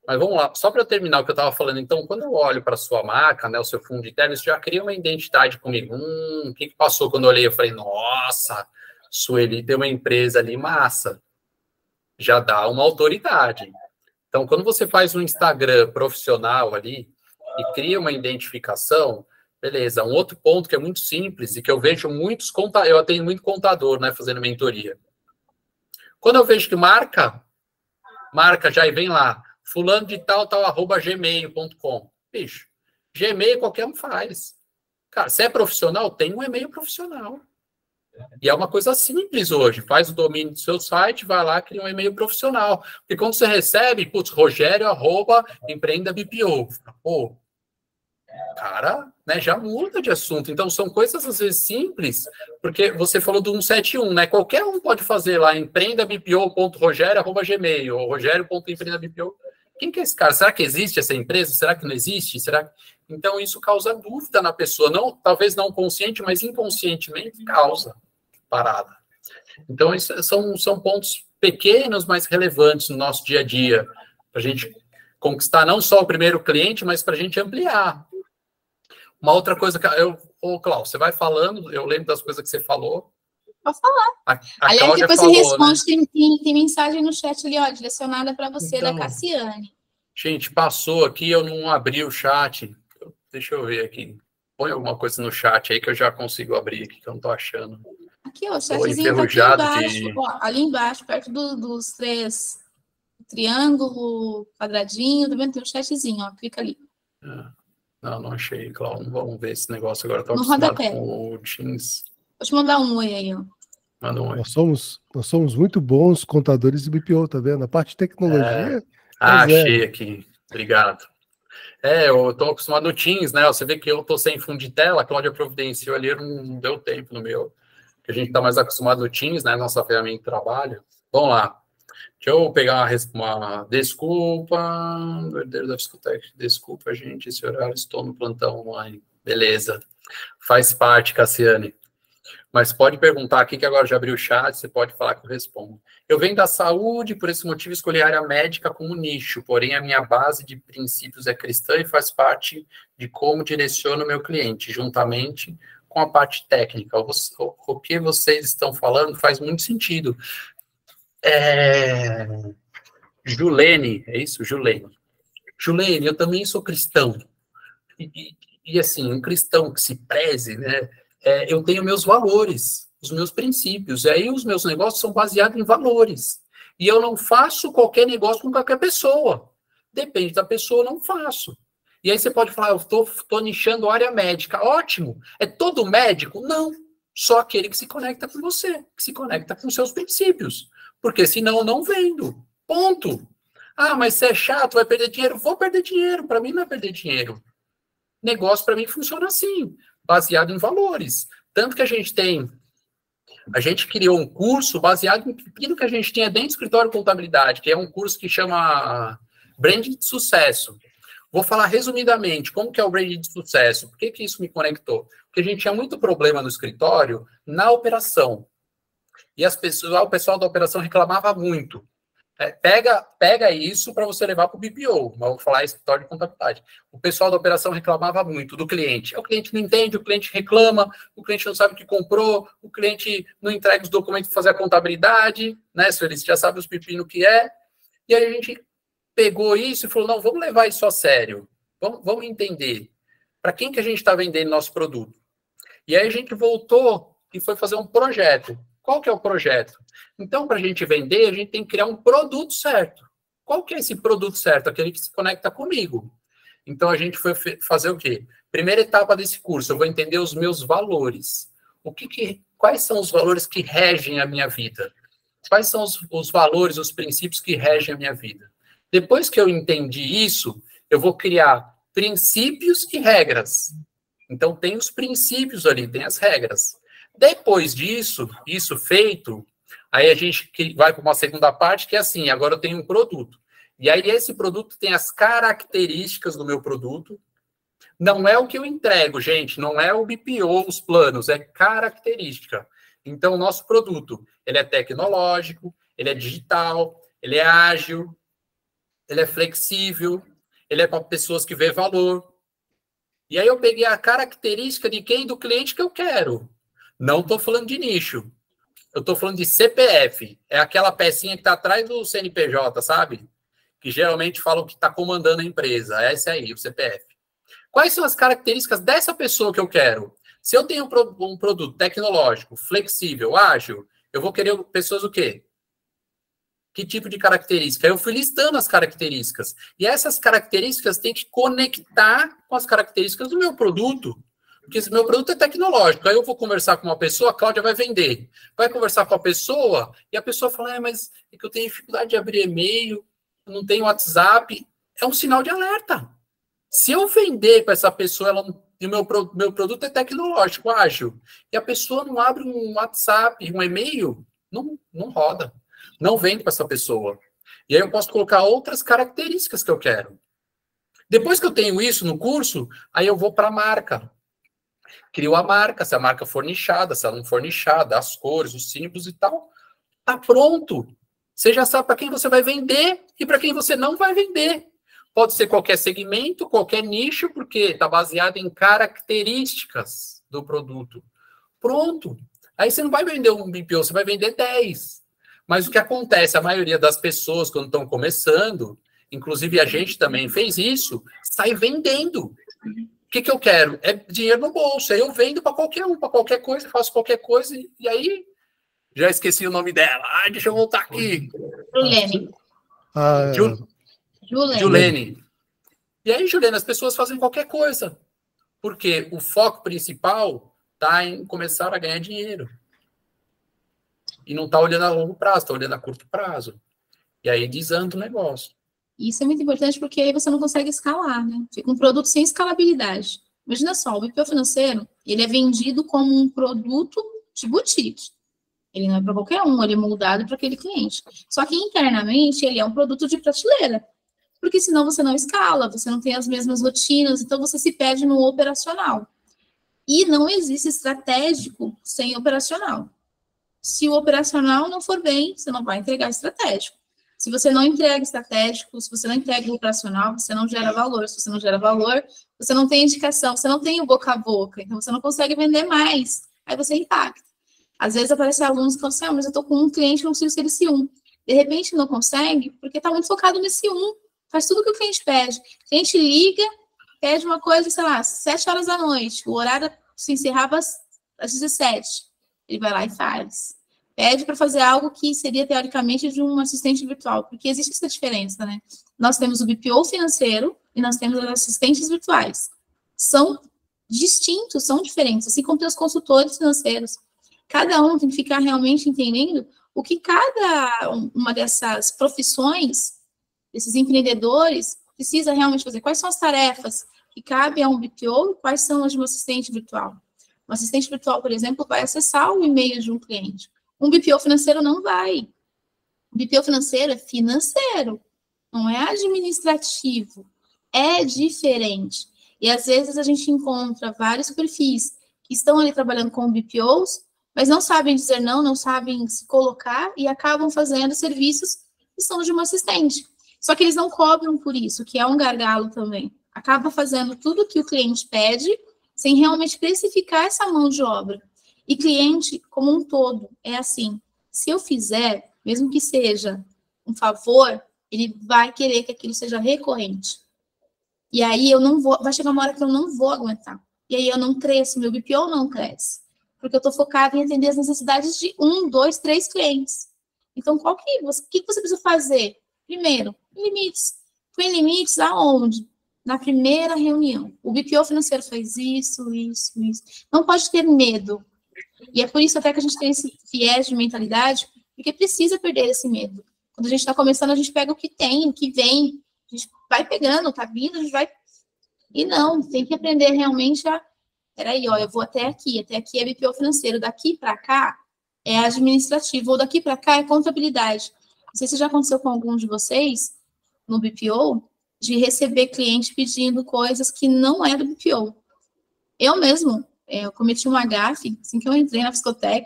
Mas vamos lá, só para eu terminar o que eu estava falando, então, quando eu olho para a sua marca, né, o seu fundo de terno, isso já cria uma identidade comigo. O que passou quando eu olhei? Eu falei, nossa, Sueli tem uma empresa ali, massa. Já dá uma autoridade. Então, quando você faz um Instagram profissional ali e cria uma identificação... Beleza, um outro ponto que é muito simples e que eu vejo muitos contadores, eu atendo muito contador, né, fazendo mentoria. Quando eu vejo que marca já e vem lá, fulano de tal, @gmail.com. Bicho, Gmail qualquer um faz. Cara, se é profissional, tem um e-mail profissional. E é uma coisa simples hoje. Faz o domínio do seu site, vai lá, cria um e-mail profissional. Porque quando você recebe, Rogério@empreendabpo. Pô, cara, né, já muda de assunto. Então, são coisas, às vezes, simples, porque você falou do 171, né? Qualquer um pode fazer lá, empreendabpo.rogério@gmail, ou rogério.empreendabpo. Quem que é esse cara? Será que existe essa empresa? Será que não existe? Então, isso causa dúvida na pessoa. Não, talvez não consciente, mas inconscientemente causa parada. Então, isso são pontos pequenos, mas relevantes no nosso dia a dia, para a gente conquistar não só o primeiro cliente, mas para a gente ampliar. Uma outra coisa que Cláudio, você vai falando, eu lembro das coisas que você falou. Pode falar. Aliás, depois você responde, né? tem mensagem no chat ali, ó, direcionada para você, então, da Cassiane. Gente, passou aqui, eu não abri o chat. Deixa eu ver aqui. Põe alguma coisa no chat aí que eu já consigo abrir aqui, que eu não tô achando. Aqui, ó, o chatzinho tá aqui embaixo, ó, ali embaixo, perto dos três triângulo, quadradinho, tá vendo? Tem um chatzinho, ó, clica ali. Não achei, Cláudio. Vamos ver esse negócio agora. Estou no acostumado rodapé com o Teams. Vou te mandar um oi aí, ó. Manda um oi. Nós somos muito bons contadores de BPO, tá vendo? A parte de tecnologia... achei aqui. Obrigado. Eu estou acostumado no Teams, né? Você vê que eu estou sem fundo de tela, a Cláudia providenciou ali, não deu tempo no meu. A gente está mais acostumado no Teams, né? Nossa ferramenta de trabalho. Vamos lá. Deixa eu pegar uma desculpa, gente, esse horário estou no plantão online. Beleza, faz parte, Cassiane. Mas pode perguntar aqui, que agora já abriu o chat, você pode falar que eu respondo. Eu venho da saúde, por esse motivo escolhi a área médica como nicho, porém a minha base de princípios é cristã e faz parte de como direciono o meu cliente, juntamente com a parte técnica. O que vocês estão falando faz muito sentido. Julene, é isso? Julene, eu também sou cristão. E assim, um cristão que se preze, né? Eu tenho meus valores, os meus princípios. E aí os meus negócios são baseados em valores. E eu não faço qualquer negócio com qualquer pessoa. Depende da pessoa, eu não faço. E aí você pode falar, eu estou nichando a área médica. Ótimo. É todo médico? Não. Só aquele que se conecta com você, que se conecta com seus princípios. Porque senão eu não vendo. Ponto. Ah, mas você é chato, vai perder dinheiro? Vou perder dinheiro. Para mim não é perder dinheiro. Negócio para mim funciona assim, baseado em valores. Tanto que a gente criou um curso baseado em tudo que a gente tinha dentro do escritório de contabilidade, que é um curso que chama Branding de Sucesso. Vou falar resumidamente como que é o branding de sucesso. Por que isso me conectou? Porque a gente tinha muito problema no escritório na operação. E o pessoal da operação reclamava muito. Pega isso para você levar para o BPO, mas vou falar escritório de contabilidade. O pessoal da operação reclamava muito do cliente. O cliente não entende, o cliente reclama, o cliente não sabe o que comprou, o cliente não entrega os documentos para fazer a contabilidade, né? Se eles já sabem os pepinos que é. E aí a gente pegou isso e falou, não, vamos levar isso a sério. Vamos entender para quem que a gente está vendendo nosso produto. E aí a gente voltou e foi fazer um projeto. Qual que é o projeto? Então, para a gente vender, a gente tem que criar um produto certo. Qual que é esse produto certo? Aquele que se conecta comigo. Então, a gente foi fazer o quê? Primeira etapa desse curso, eu vou entender os meus valores. Quais são os valores que regem a minha vida? Quais são os valores, os princípios que regem a minha vida? Depois que eu entendi isso, eu vou criar princípios e regras. Então, tem os princípios ali, tem as regras. Depois disso, isso feito, aí a gente vai para uma segunda parte, que é assim, agora eu tenho um produto. E aí esse produto tem as características do meu produto. Não é o que eu entrego, gente, não é o BPO, os planos, é característica. Então, o nosso produto, ele é tecnológico, ele é digital, ele é ágil, ele é flexível, ele é para pessoas que vê valor. E aí eu peguei a característica de quem? Do cliente que eu quero. Não estou falando de nicho. Eu estou falando de CPF. É aquela pecinha que está atrás do CNPJ, sabe? Que geralmente falam que está comandando a empresa. Essa aí, o CPF. Quais são as características dessa pessoa que eu quero? Se eu tenho um produto tecnológico, flexível, ágil, eu vou querer pessoas o quê? Que tipo de característica? Eu fui listando as características. E essas características têm que conectar com as características do meu produto. Porque se meu produto é tecnológico, aí eu vou conversar com uma pessoa, a Cláudia vai vender. Vai conversar com a pessoa, e a pessoa fala, mas é que eu tenho dificuldade de abrir e-mail, não tenho WhatsApp. É um sinal de alerta. Se eu vender para essa pessoa, e meu produto é tecnológico, ágil, e a pessoa não abre um WhatsApp, um e-mail, não roda. Não vende para essa pessoa. E aí eu posso colocar outras características que eu quero. Depois que eu tenho isso no curso, aí eu vou para a marca. Crio a marca, se a marca for nichada, se ela não for nichada, as cores, os símbolos e tal, tá pronto. Você já sabe para quem você vai vender e para quem você não vai vender. Pode ser qualquer segmento, qualquer nicho, porque está baseado em características do produto. Pronto. Aí você não vai vender um BPO, você vai vender 10. Mas o que acontece, a maioria das pessoas, quando estão começando, inclusive a gente também fez isso, sai vendendo. O que eu quero? É dinheiro no bolso. Aí eu vendo para qualquer um, para qualquer coisa, faço qualquer coisa, e aí já esqueci o nome dela. Deixa eu voltar aqui. Julene. E aí, Julene, as pessoas fazem qualquer coisa. Porque o foco principal está em começar a ganhar dinheiro. E não está olhando a longo prazo, está olhando a curto prazo. E aí desanda o negócio. Isso é muito importante porque aí você não consegue escalar, né? Fica um produto sem escalabilidade. Imagina só, o BPO financeiro, ele é vendido como um produto de boutique. Ele não é para qualquer um, ele é moldado para aquele cliente. Só que internamente ele é um produto de prateleira. Porque senão você não escala, você não tem as mesmas rotinas, então você se perde no operacional. E não existe estratégico sem operacional. Se o operacional não for bem, você não vai entregar estratégico. Se você não entrega estratégico, se você não entrega o operacional, você não gera valor. Se você não gera valor, você não tem indicação, você não tem o boca a boca, então você não consegue vender mais. Aí você impacta. Às vezes aparecem alunos que falam assim, mas eu estou com um cliente, não consigo ser esse um. De repente não consegue, porque está muito focado nesse um. Faz tudo o que o cliente pede. O cliente liga, pede uma coisa, sei lá, 7 horas da noite. O horário se encerrava às 17. Ele vai lá e faz. Pede para fazer algo que seria, teoricamente, de um assistente virtual, porque existe essa diferença, né? Nós temos o BPO financeiro e nós temos os assistentes virtuais. São distintos, são diferentes, assim como tem os consultores financeiros. Cada um tem que ficar realmente entendendo o que cada uma dessas profissões, desses empreendedores, precisa realmente fazer. Quais são as tarefas que cabem a um BPO e quais são as de um assistente virtual. Um assistente virtual, por exemplo, vai acessar o e-mail de um cliente. Um BPO financeiro não vai. O BPO financeiro é financeiro, não é administrativo. É diferente. E, às vezes, a gente encontra vários perfis que estão ali trabalhando com BPOs, mas não sabem dizer não, não sabem se colocar e acabam fazendo serviços que são de um assistente. Só que eles não cobram por isso, que é um gargalo também. Acaba fazendo tudo que o cliente pede, sem realmente precificar essa mão de obra. E cliente, como um todo, é assim. Se eu fizer, mesmo que seja um favor, ele vai querer que aquilo seja recorrente. E aí eu não vou, vai chegar uma hora que eu não vou aguentar. E aí eu não cresço, meu BPO não cresce. Porque eu estou focada em atender as necessidades de 1, 2, 3 clientes. Então, o que você precisa fazer? Primeiro, limites. Põe limites aonde? Na primeira reunião. O BPO financeiro faz isso. Não pode ter medo. E é por isso até que a gente tem esse viés de mentalidade, porque precisa perder esse medo. Quando a gente está começando, a gente pega o que tem, o que vem, a gente vai pegando, tá vindo, a gente vai... E não, tem que aprender realmente a... Peraí, ó, eu vou até aqui é BPO financeiro, daqui para cá é administrativo, ou daqui para cá é contabilidade. Não sei se já aconteceu com algum de vocês, no BPO, de receber cliente pedindo coisas que não é do BPO. Eu mesmo, eu cometi uma gafe, assim que eu entrei na Fiscotec,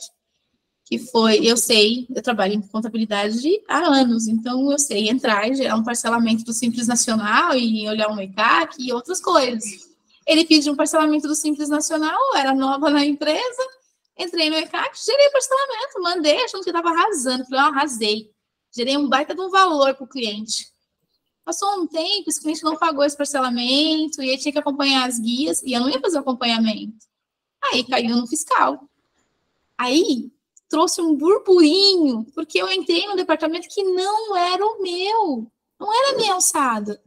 que foi, eu trabalho em contabilidade há anos, então eu sei entrar e gerar um parcelamento do Simples Nacional e olhar um ECAC e outras coisas. Ele pediu um parcelamento do Simples Nacional, era nova na empresa, entrei no ECAC, gerei parcelamento, mandei, achando que estava arrasando, falei, arrasei. Gerei um baita de um valor para o cliente. Passou um tempo, esse cliente não pagou esse parcelamento, e aí tinha que acompanhar as guias, e eu não ia fazer o acompanhamento. Aí caiu no fiscal. Aí trouxe um burburinho, porque eu entrei num departamento que não era o meu, não era a minha alçada.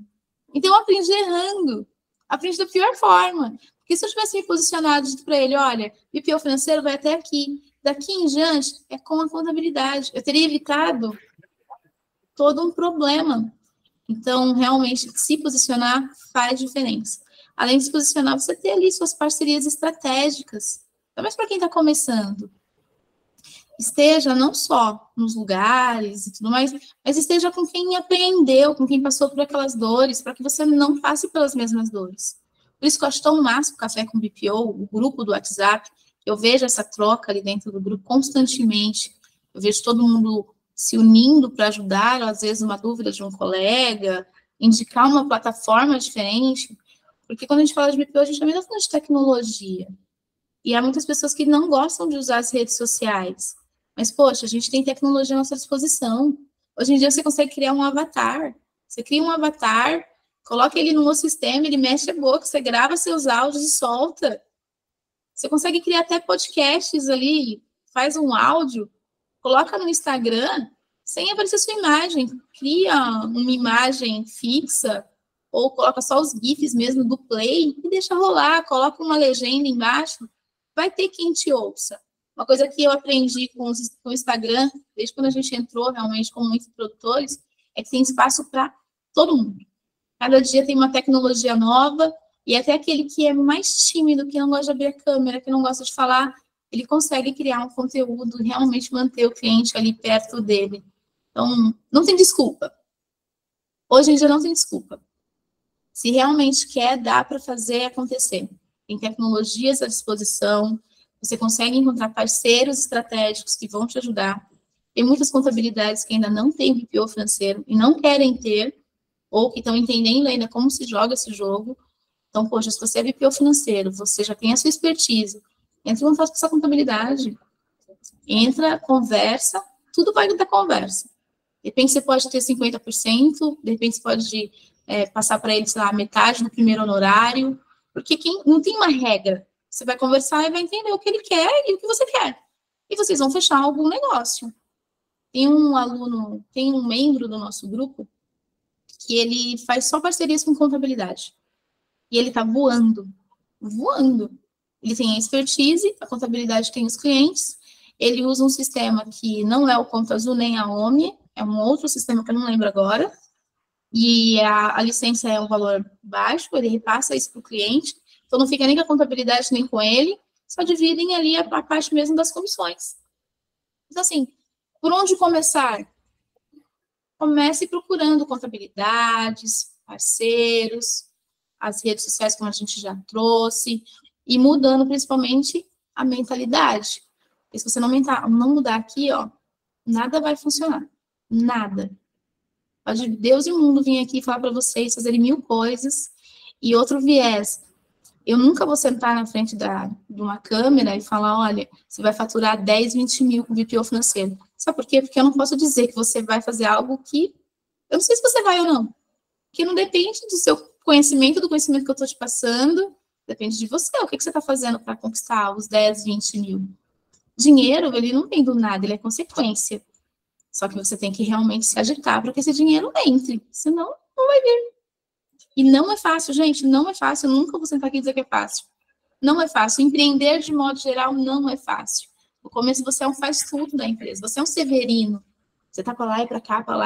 Então eu aprendi errando, aprendi da pior forma. Porque se eu tivesse me posicionado, dito para ele, olha, BPO financeiro vai até aqui, daqui em diante é com a contabilidade, eu teria evitado todo um problema. Então, realmente, se posicionar faz diferença. Além de se posicionar, você ter ali suas parcerias estratégicas. Talvez para quem está começando. Esteja não só nos lugares e tudo mais, mas esteja com quem aprendeu, com quem passou por aquelas dores, para que você não passe pelas mesmas dores. Por isso que eu acho tão massa o Café com BPO, o grupo do WhatsApp. Eu vejo essa troca ali dentro do grupo constantemente. Eu vejo todo mundo se unindo para ajudar, às vezes, uma dúvida de um colega, indicar uma plataforma diferente, porque quando a gente fala de BPO, a gente também está falando de tecnologia. E há muitas pessoas que não gostam de usar as redes sociais. Mas, poxa, a gente tem tecnologia à nossa disposição. Hoje em dia, você consegue criar um avatar. Você cria um avatar, coloca ele no sistema, ele mexe a boca, você grava seus áudios e solta. Você consegue criar até podcasts ali, faz um áudio, coloca no Instagram, sem aparecer sua imagem. Cria uma imagem fixa, ou coloca só os GIFs mesmo do play, e deixa rolar, coloca uma legenda embaixo, vai ter quem te ouça. Uma coisa que eu aprendi com o Instagram, desde quando a gente entrou realmente com muitos produtores, é que tem espaço para todo mundo. Cada dia tem uma tecnologia nova, e até aquele que é mais tímido, que não gosta de abrir a câmera, que não gosta de falar, ele consegue criar um conteúdo e realmente manter o cliente ali perto dele. Então, não tem desculpa. Hoje em dia não tem desculpa. Se realmente quer, dá para fazer acontecer. Tem tecnologias à disposição, você consegue encontrar parceiros estratégicos que vão te ajudar. Tem muitas contabilidades que ainda não têm BPO financeiro e não querem ter, ou que estão entendendo ainda como se joga esse jogo. Então, poxa, se você é BPO financeiro, você já tem a sua expertise, entra em contato com essa contabilidade, entra, conversa, tudo vai da conversa. De repente você pode ter 50%, de repente você pode passar para eles lá metade do primeiro honorário, porque não tem uma regra. Você vai conversar e vai entender o que ele quer e o que você quer. E vocês vão fechar algum negócio. Tem um membro do nosso grupo que ele faz só parcerias com contabilidade. E ele está voando. Ele tem a expertise, a contabilidade tem os clientes, Ele usa um sistema que não é o Conta Azul nem a OMI, é um outro sistema que eu não lembro agora, e a licença é um valor baixo, ele repassa isso para o cliente, então não fica nem com a contabilidade nem com ele, só dividem ali a parte mesmo das comissões. Então, assim, por onde começar? Comece procurando contabilidades, parceiros, as redes sociais, como a gente já trouxe, e mudando principalmente a mentalidade. Porque se você não mudar aqui, ó, nada vai funcionar. Nada. Pode Deus e o mundo vir aqui falar para vocês, fazerem 1000 coisas. E outro viés, eu nunca vou sentar na frente de uma câmera e falar, olha, você vai faturar 10, 20 mil com BPO financeiro. Sabe por quê? Porque eu não posso dizer que você vai fazer algo que... Eu não sei se você vai ou não. Porque não depende do seu conhecimento, do conhecimento que eu estou te passando. Depende de você. O que você está fazendo para conquistar os 10, 20 mil? Dinheiro, ele não vem do nada, ele é consequência. Só que você tem que realmente se agitar para que esse dinheiro entre. Senão, não vai vir. E não é fácil, gente. Não é fácil. Eu nunca vou sentar aqui e dizer que é fácil. Não é fácil. Empreender, de modo geral, não é fácil. No começo, você é um faz-tudo da empresa. Você é um Severino. Você está para lá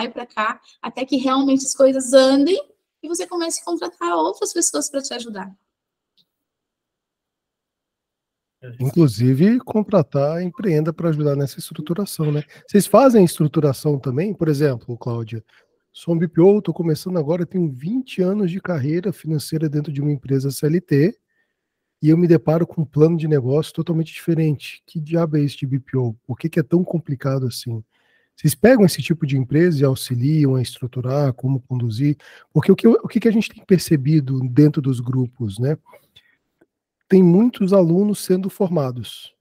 e para cá, até que realmente as coisas andem e você comece a contratar outras pessoas para te ajudar. Inclusive, contratar a Empreenda para ajudar nessa estruturação, né? Vocês fazem estruturação também? Por exemplo, Cláudia, sou um BPO, estou começando agora, tenho 20 anos de carreira financeira dentro de uma empresa CLT e eu me deparo com um plano de negócio totalmente diferente. Que diabo é esse de BPO? Por que é tão complicado assim? Vocês pegam esse tipo de empresa e auxiliam a estruturar, como conduzir? Porque o que a gente tem percebido dentro dos grupos, né? Tem muitos alunos sendo formados.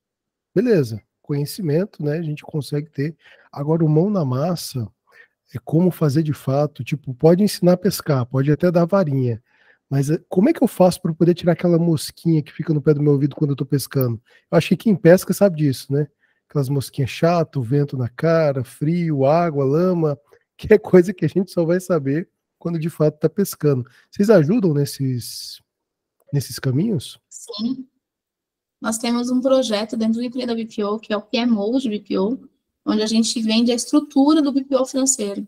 Beleza, conhecimento, né? A gente consegue ter. Agora, o mão na massa é como fazer de fato. Tipo, pode ensinar a pescar, pode até dar varinha. Mas como é que eu faço para poder tirar aquela mosquinha que fica no pé do meu ouvido quando eu estou pescando? Eu acho que quem pesca sabe disso, né? Aquelas mosquinhas chatas, vento na cara, frio, água, lama, que é coisa que a gente só vai saber quando de fato está pescando. Vocês ajudam nesses caminhos? Sim. Nós temos um projeto dentro do Empreenda BPO, que é o PMO de BPO, onde a gente vende a estrutura do BPO financeiro.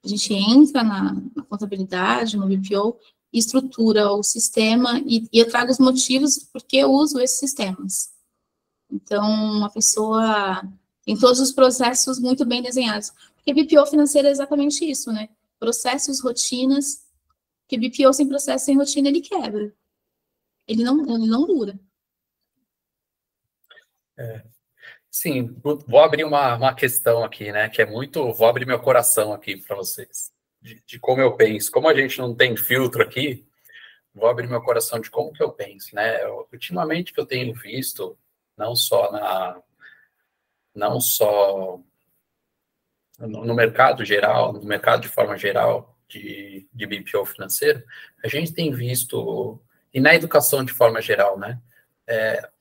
A gente entra na contabilidade, no BPO, e estrutura o sistema, e eu trago os motivos porque eu uso esses sistemas. Então, a pessoa tem todos os processos muito bem desenhados. Porque BPO financeiro é exatamente isso, né? Processos, rotinas. Porque BPO sem processo, sem rotina, ele quebra. Ele não dura. Sim, vou abrir uma questão aqui, né? Que é muito... Vou abrir meu coração aqui para vocês. De como eu penso. Como a gente não tem filtro aqui, vou abrir meu coração de como que eu penso, né? Ultimamente que eu tenho visto, não só no mercado geral, no mercado de forma geral de BPO financeiro, a gente tem visto, e na educação de forma geral, né?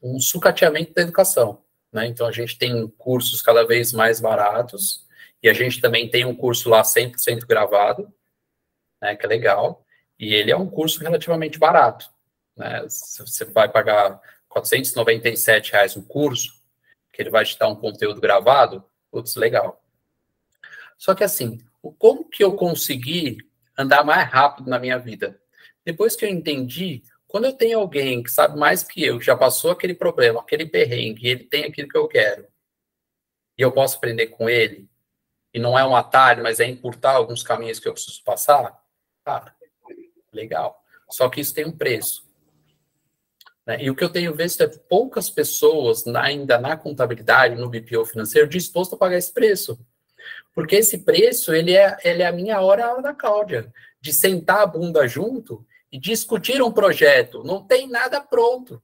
Um sucateamento da educação, né? Então, a gente tem cursos cada vez mais baratos, e a gente também tem um curso lá 100% gravado, né? Que é legal, e ele é um curso relativamente barato, né? Você vai pagar R$497 um curso, que ele vai te dar um conteúdo gravado, putz, legal. Só que assim, como que eu consegui andar mais rápido na minha vida? Depois que eu entendi, quando eu tenho alguém que sabe mais que eu, que já passou aquele problema, aquele perrengue, ele tem aquilo que eu quero, e eu posso aprender com ele, e não é um atalho, mas é encurtar alguns caminhos que eu preciso passar, cara, legal. Só que isso tem um preço. E o que eu tenho visto é poucas pessoas ainda na contabilidade, no BPO financeiro, dispostas a pagar esse preço. Porque esse preço, ele é a minha hora, a hora da Cláudia, de sentar a bunda junto e discutir um projeto. Não tem nada pronto.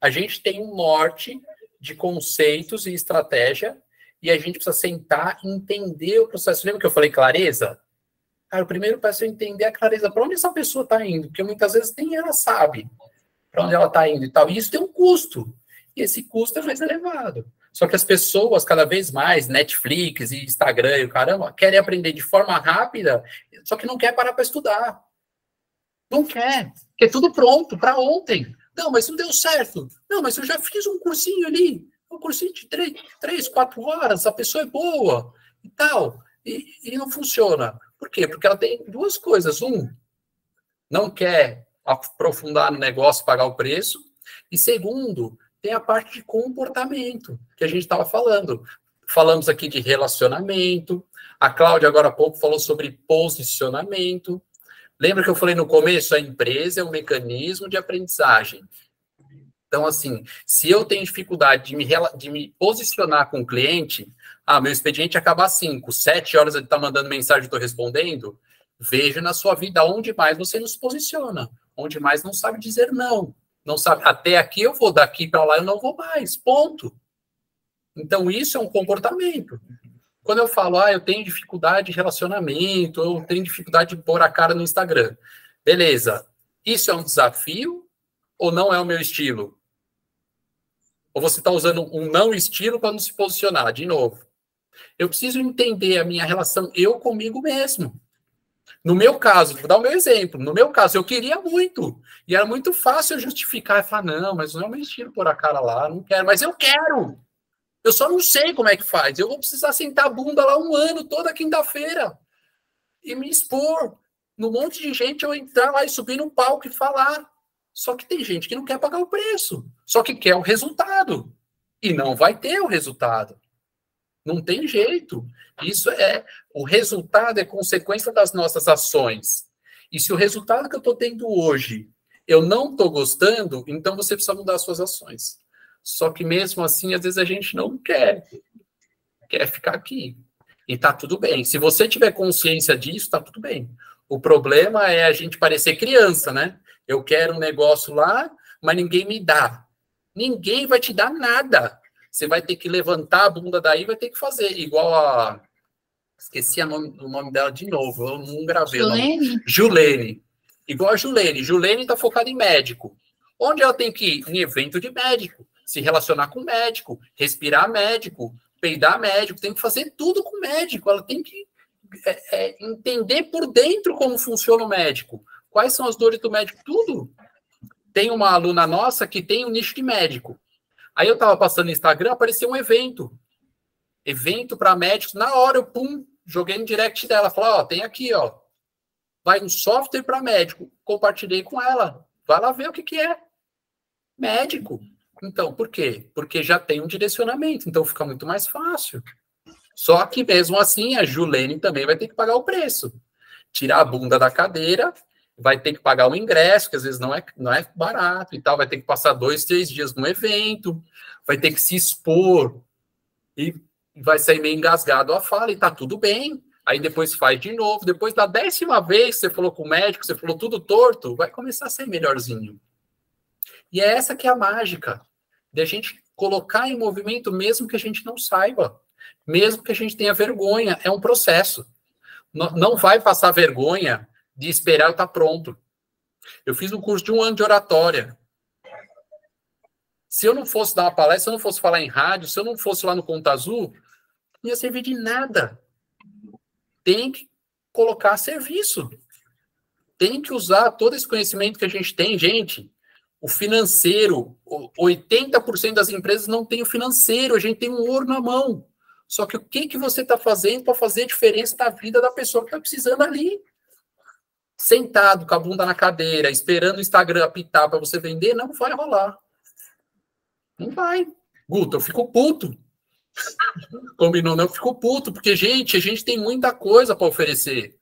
A gente tem um norte de conceitos e estratégia e a gente precisa sentar e entender o processo. Lembra que eu falei clareza? Cara, o primeiro passo é entender a clareza. Para onde essa pessoa está indo? Porque muitas vezes nem ela sabe para onde ela está indo e tal. E isso tem um custo. E esse custo é mais elevado. Só que as pessoas, cada vez mais, Netflix e Instagram e o caramba, querem aprender de forma rápida, só que não quer parar para estudar. Não quer. Quer tudo pronto, para ontem. Não, mas não deu certo. Não, mas eu já fiz um cursinho ali. um cursinho de 3, 4 horas, a pessoa é boa e tal, e não funciona. Por quê? Porque ela tem duas coisas. Não quer aprofundar no negócio, pagar o preço, e segundo, tem a parte de comportamento, que a gente estava falando. Falamos aqui de relacionamento, a Cláudia agora há pouco falou sobre posicionamento. Lembra que eu falei no começo? A empresa é um mecanismo de aprendizagem. Então, assim, se eu tenho dificuldade de me posicionar com o cliente, meu expediente acaba às 5, 7 horas ele está mandando mensagem, estou respondendo, veja na sua vida onde mais você nos posiciona, onde mais não sabe dizer não. Não sabe, até aqui eu vou, daqui para lá eu não vou mais, ponto. Então, isso é um comportamento. Quando eu falo, eu tenho dificuldade de relacionamento, eu tenho dificuldade de pôr a cara no Instagram. Beleza. Isso é um desafio ou não é o meu estilo? Ou você está usando um não estilo para não se posicionar? De novo. Eu preciso entender a minha relação eu comigo mesmo. No meu caso, vou dar o meu exemplo. No meu caso, eu queria muito. E era muito fácil eu justificar e falar, não, mas não é o meu estilo pôr a cara lá, não quero. Mas eu quero. Eu só não sei como é que faz. Eu vou precisar sentar a bunda lá 1 ano, toda quinta-feira, e me expor num monte de gente, eu entrar lá e subir no palco e falar. Só que tem gente que não quer pagar o preço, só que quer o resultado. E não vai ter o resultado. Não tem jeito. O resultado é consequência das nossas ações. E se o resultado que eu estou tendo hoje, eu não estou gostando, então você precisa mudar as suas ações. Só que mesmo assim, às vezes a gente não quer ficar aqui. E tá tudo bem. Se você tiver consciência disso, tá tudo bem. O problema é a gente parecer criança, né? Eu quero um negócio lá, mas ninguém me dá. Ninguém vai te dar nada. Você vai ter que levantar a bunda daí, vai ter que fazer. Igual a... Esqueci o nome dela de novo. Eu não gravei o nome. Julene. Igual a Julene. Julene está focada em médico. Onde ela tem que ir? Em evento de médico. Se relacionar com médico. Respirar médico. Peidar médico. Tem que fazer tudo com médico. Ela tem que entender por dentro como funciona o médico. Quais são as dores do médico? Tudo. Tem uma aluna nossa que tem um nicho de médico. Aí eu estava passando no Instagram, apareceu um evento. Evento para médicos. Na hora eu, joguei no direct dela. Falei, tem aqui, vai um software para médico. Compartilhei com ela. Vai lá ver o que é. Médico. Então, por quê? Porque já tem um direcionamento. Então fica muito mais fácil. Só que mesmo assim, a Julene também vai ter que pagar o preço. Tirar a bunda da cadeira, vai ter que pagar o ingresso, que às vezes não é barato e tal, vai ter que passar 2, 3 dias no evento, vai ter que se expor e vai sair meio engasgado a fala e tá tudo bem. Aí depois faz de novo, depois da 10ª vez que você falou com o médico, você falou tudo torto, vai começar a ser melhorzinho. E é essa que é a mágica, de a gente colocar em movimento mesmo que a gente não saiba, mesmo que a gente tenha vergonha, é um processo. Não vai passar vergonha de esperar eu estar pronto. Eu fiz um curso de 1 ano de oratória. Se eu não fosse dar uma palestra, se eu não fosse falar em rádio, se eu não fosse lá no Conta Azul, não ia servir de nada. Tem que colocar a serviço. Tem que usar todo esse conhecimento que a gente tem. Gente, o financeiro, 80% das empresas não tem o financeiro, a gente tem um ouro na mão. Só que o que você está fazendo para fazer a diferença na vida da pessoa que está precisando ali? Sentado com a bunda na cadeira, esperando o Instagram apitar para você vender, não vai rolar. Não vai. Guto, eu fico puto. Combinou, não? Eu fico puto, porque, gente, a gente tem muita coisa para oferecer.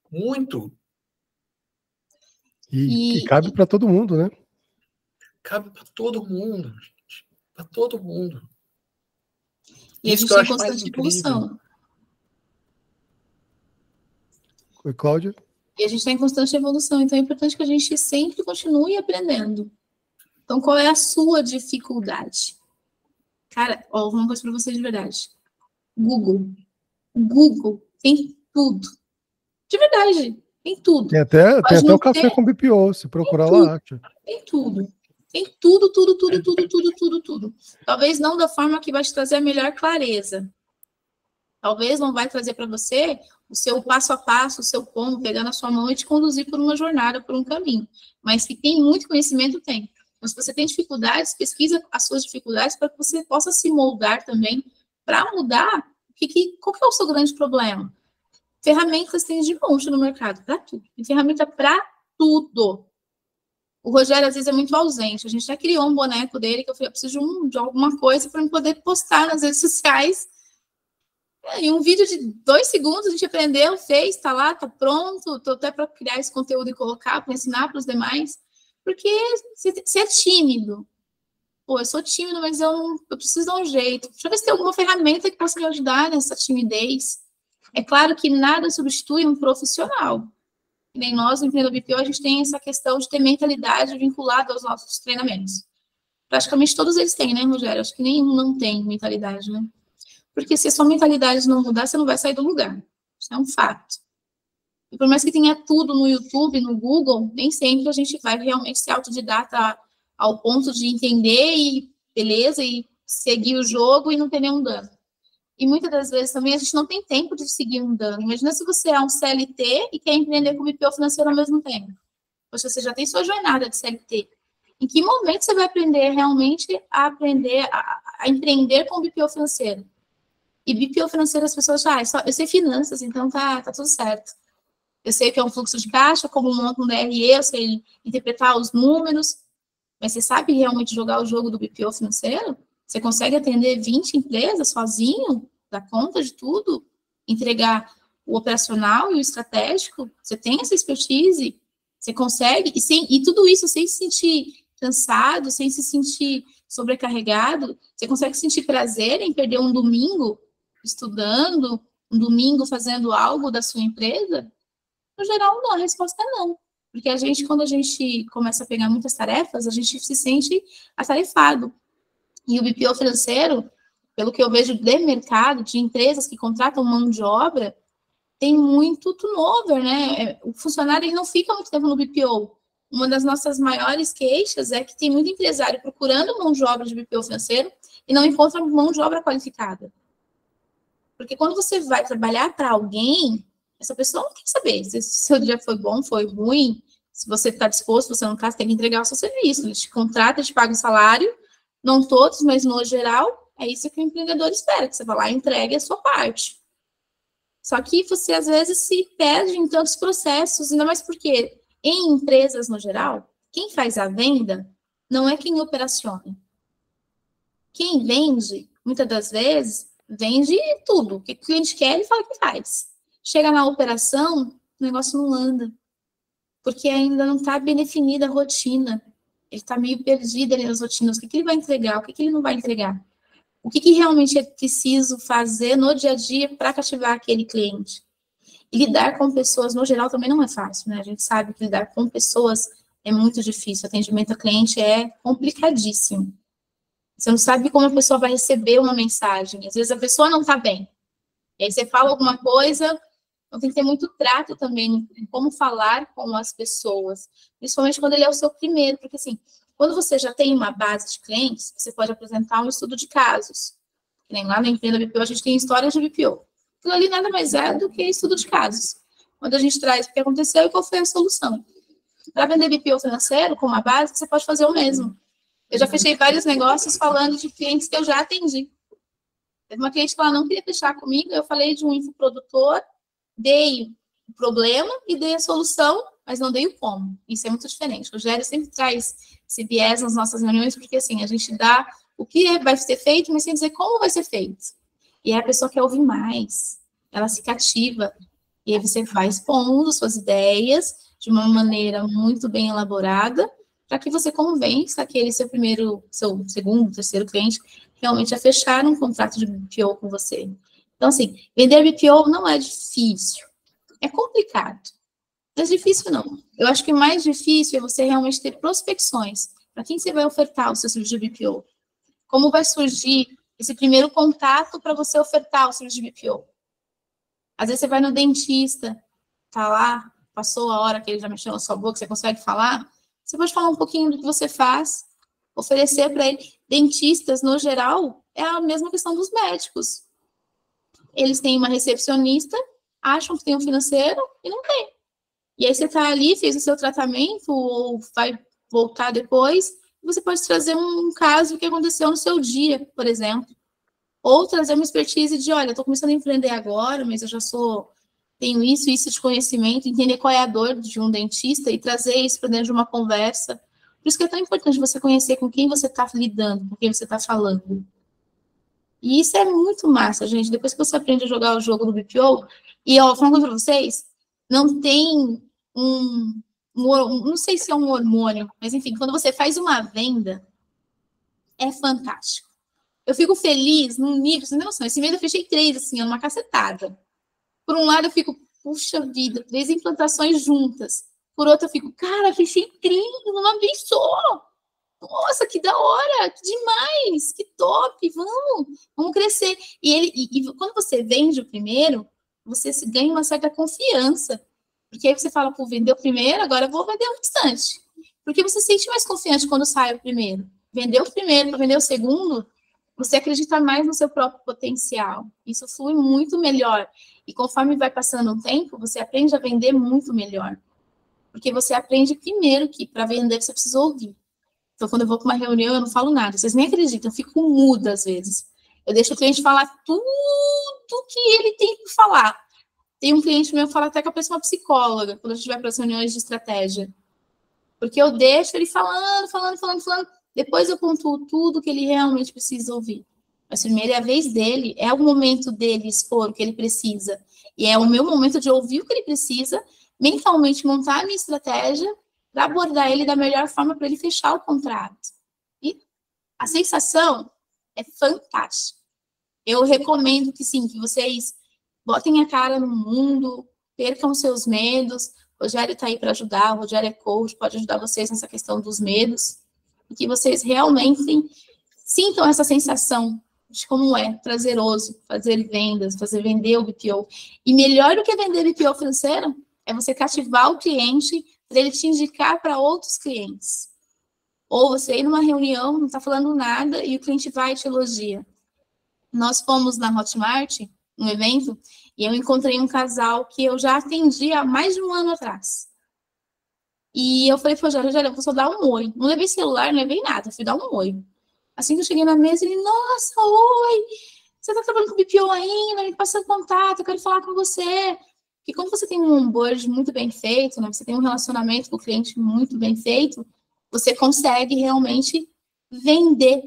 Muito. E cabe para todo mundo, né? Cabe para todo mundo, gente. Para todo mundo. E isso a gente tem constante evolução. Oi, Cláudia. E a gente está em constante evolução, então é importante que a gente sempre continue aprendendo. Então, qual é a sua dificuldade? Cara, uma coisa para vocês de verdade. Google tem tudo. De verdade, tem tudo. Tem até o café com BPO, se procurar lá. Tem tudo. Tem tudo. Talvez não da forma que vai te trazer a melhor clareza. Talvez não vai trazer para você o seu passo a passo, o seu como, pegar na sua mão e te conduzir por uma jornada, por um caminho. Mas que tem muito conhecimento, tem. Então, se você tem dificuldades, pesquisa as suas dificuldades para que você possa se moldar também para mudar. Qual que é o seu grande problema? Ferramentas tem de monte no mercado, para tudo. Tem ferramenta para tudo. O Rogério, às vezes, é muito ausente. A gente já criou um boneco dele, que eu falei, eu preciso de alguma coisa para eu poder postar nas redes sociais. Em um vídeo de 2 segundos, a gente aprendeu, fez, está lá, está pronto. Estou até para criar esse conteúdo e colocar, para ensinar para os demais. Porque você é tímido. Pô, eu sou tímido, mas eu preciso dar um jeito. Deixa eu ver se tem alguma ferramenta que possa me ajudar nessa timidez. É claro que nada substitui um profissional. Nem nós, no Empreendedor BPO, a gente tem essa questão de ter mentalidade vinculada aos nossos treinamentos. Praticamente todos eles têm, né, Rogério? Acho que nenhum não tem mentalidade, né? Porque se a sua mentalidade não mudar, você não vai sair do lugar. Isso é um fato. E por mais que tenha tudo no YouTube, no Google, nem sempre a gente vai realmente ser autodidata ao ponto de entender e beleza, e seguir o jogo e não ter nenhum dano. E muitas das vezes também a gente não tem tempo de seguir um dano. Imagina se você é um CLT e quer empreender com BPO financeiro ao mesmo tempo. Poxa, você já tem sua jornada de CLT. Em que momento você vai aprender realmente a empreender com BPO financeiro? E BPO financeiro as pessoas já, eu sei finanças, então tá tudo certo. Eu sei que é um fluxo de caixa, como monta um DRE, eu sei interpretar os números, mas você sabe realmente jogar o jogo do BPO financeiro? Você consegue atender 20 empresas sozinho, dar conta de tudo, entregar o operacional e o estratégico? Você tem essa expertise? Você consegue? E tudo isso sem se sentir cansado, sem se sentir sobrecarregado? Você consegue sentir prazer em perder um domingo estudando, um domingo fazendo algo da sua empresa? No geral, não. A resposta é não. Porque quando a gente começa a pegar muitas tarefas, a gente se sente atarefado. E o BPO financeiro, pelo que eu vejo de mercado, de empresas que contratam mão de obra, tem muito turnover, né? O funcionário ele não fica muito tempo no BPO. Uma das nossas maiores queixas é que tem muito empresário procurando mão de obra de BPO financeiro e não encontra mão de obra qualificada. Porque quando você vai trabalhar para alguém, essa pessoa não quer saber se o seu dia foi bom, foi ruim, se você está disposto, se você não está, você tem que entregar o seu serviço. Ele te contrata, te paga o salário, não todos, mas no geral, é isso que o empreendedor espera, que você vá lá e entregue a sua parte. Só que você, às vezes, se perde em tantos processos, ainda mais porque, em empresas no geral, quem faz a venda não é quem operaciona. Quem vende, muitas das vezes, vende tudo. O que o cliente quer, ele fala que faz. Chega na operação, o negócio não anda. Porque ainda não está bem definida a rotina. Ele está meio perdido ali nas rotinas. O que ele vai entregar? O que ele não vai entregar? O que realmente é preciso fazer no dia a dia para cativar aquele cliente? E lidar com pessoas, no geral, também não é fácil, né? A gente sabe que lidar com pessoas é muito difícil. O atendimento ao cliente é complicadíssimo. Você não sabe como a pessoa vai receber uma mensagem. Às vezes a pessoa não está bem. E aí você fala alguma coisa, então tem que ter muito trato também em como falar com as pessoas. Principalmente quando ele é o seu primeiro. Porque, assim, quando você já tem uma base de clientes, você pode apresentar um estudo de casos. Que nem lá na Empreendedor BPO, a gente tem histórias de BPO. Aquilo ali nada mais é do que estudo de casos. Quando a gente traz o que aconteceu e qual foi a solução. Para vender BPO financeiro, com uma base, você pode fazer o mesmo. Eu já fechei vários negócios falando de clientes que eu já atendi. Teve uma cliente que ela não queria fechar comigo, eu falei de um infoprodutor, dei o problema e dei a solução, mas não dei o como. Isso é muito diferente. O Rogério sempre traz esse viés nas nossas reuniões, porque assim, a gente dá o que vai ser feito, mas sem dizer como vai ser feito. E aí a pessoa quer ouvir mais, ela se cativa. E aí você vai expondo suas ideias de uma maneira muito bem elaborada, para que você convença aquele seu segundo, terceiro cliente realmente a fechar um contrato de BPO com você. Então, assim, vender BPO não é difícil, é complicado. Não é difícil, não. Eu acho que o mais difícil é você realmente ter prospecções. Para quem você vai ofertar o seu serviço de BPO? Como vai surgir esse primeiro contato para você ofertar o serviço de BPO? Às vezes você vai no dentista, tá lá, passou a hora que ele já mexeu na sua boca, você consegue falar? Você pode falar um pouquinho do que você faz, oferecer para ele. Dentistas, no geral, é a mesma questão dos médicos. Eles têm uma recepcionista, acham que tem um financeiro e não tem. E aí você está ali, fez o seu tratamento, ou vai voltar depois, você pode trazer um caso que aconteceu no seu dia, por exemplo. Ou trazer uma expertise de, olha, eu estou começando a empreender agora, mas eu já tenho isso de conhecimento, entender qual é a dor de um dentista e trazer isso para dentro de uma conversa. Por isso que é tão importante você conhecer com quem você está lidando, com quem você está falando. E isso é muito massa, gente. Depois que você aprende a jogar o jogo do BPO, e ó, falando para vocês, não tem não sei se é um hormônio, mas enfim, quando você faz uma venda, é fantástico. Eu fico feliz num nível, você não tem noção, esse mês eu fechei 3, assim, numa cacetada. Por um lado eu fico, puxa vida, 3 implantações juntas. Por outro eu fico, cara, fechei 30, uma vez só. Nossa, que da hora, que demais, que top, vamos crescer. E quando você vende o primeiro, você ganha uma certa confiança. Porque aí você fala, pô, vendeu o primeiro, agora eu vou vender o restante. Porque você se sente mais confiante quando sai o primeiro. Vendeu o primeiro para vender o segundo, você acredita mais no seu próprio potencial. Isso flui muito melhor. E conforme vai passando o tempo, você aprende a vender muito melhor. Porque você aprende primeiro que para vender você precisa ouvir. Então, quando eu vou para uma reunião, eu não falo nada. Vocês nem acreditam, eu fico muda às vezes. Eu deixo o cliente falar tudo que ele tem para falar. Tem um cliente meu que fala até que eu pareço uma psicóloga, quando a gente vai para as reuniões de estratégia. Porque eu deixo ele falando. Depois eu pontuo tudo que ele realmente precisa ouvir. Mas primeiro é a vez dele, é o momento dele expor o que ele precisa. E é o meu momento de ouvir o que ele precisa, mentalmente montar a minha estratégia para abordar ele da melhor forma para ele fechar o contrato. E a sensação é fantástica. Eu recomendo que sim, que vocês botem a cara no mundo, percam seus medos. O Rogério está aí para ajudar, o Rogério é coach, pode ajudar vocês nessa questão dos medos. E que vocês realmente sintam essa sensação de como é prazeroso fazer vendas, fazer vender o BPO. E melhor do que vender BPO financeiro é você cativar o cliente para ele te indicar para outros clientes. Ou você ir numa reunião, não está falando nada e o cliente vai e te elogia. Nós fomos na Hotmart, um evento, e eu encontrei um casal que eu já atendi há mais de um ano atrás. E eu falei, Rogério, eu vou só dar um oi. Não levei celular, não levei nada, fui dar um oi. Assim que eu cheguei na mesa, ele, nossa, oi, você está trabalhando com BPO ainda? Me passa contato, eu quero falar com você. Porque quando você tem um onboard muito bem feito, né, você tem um relacionamento com o cliente muito bem feito, você consegue realmente vender.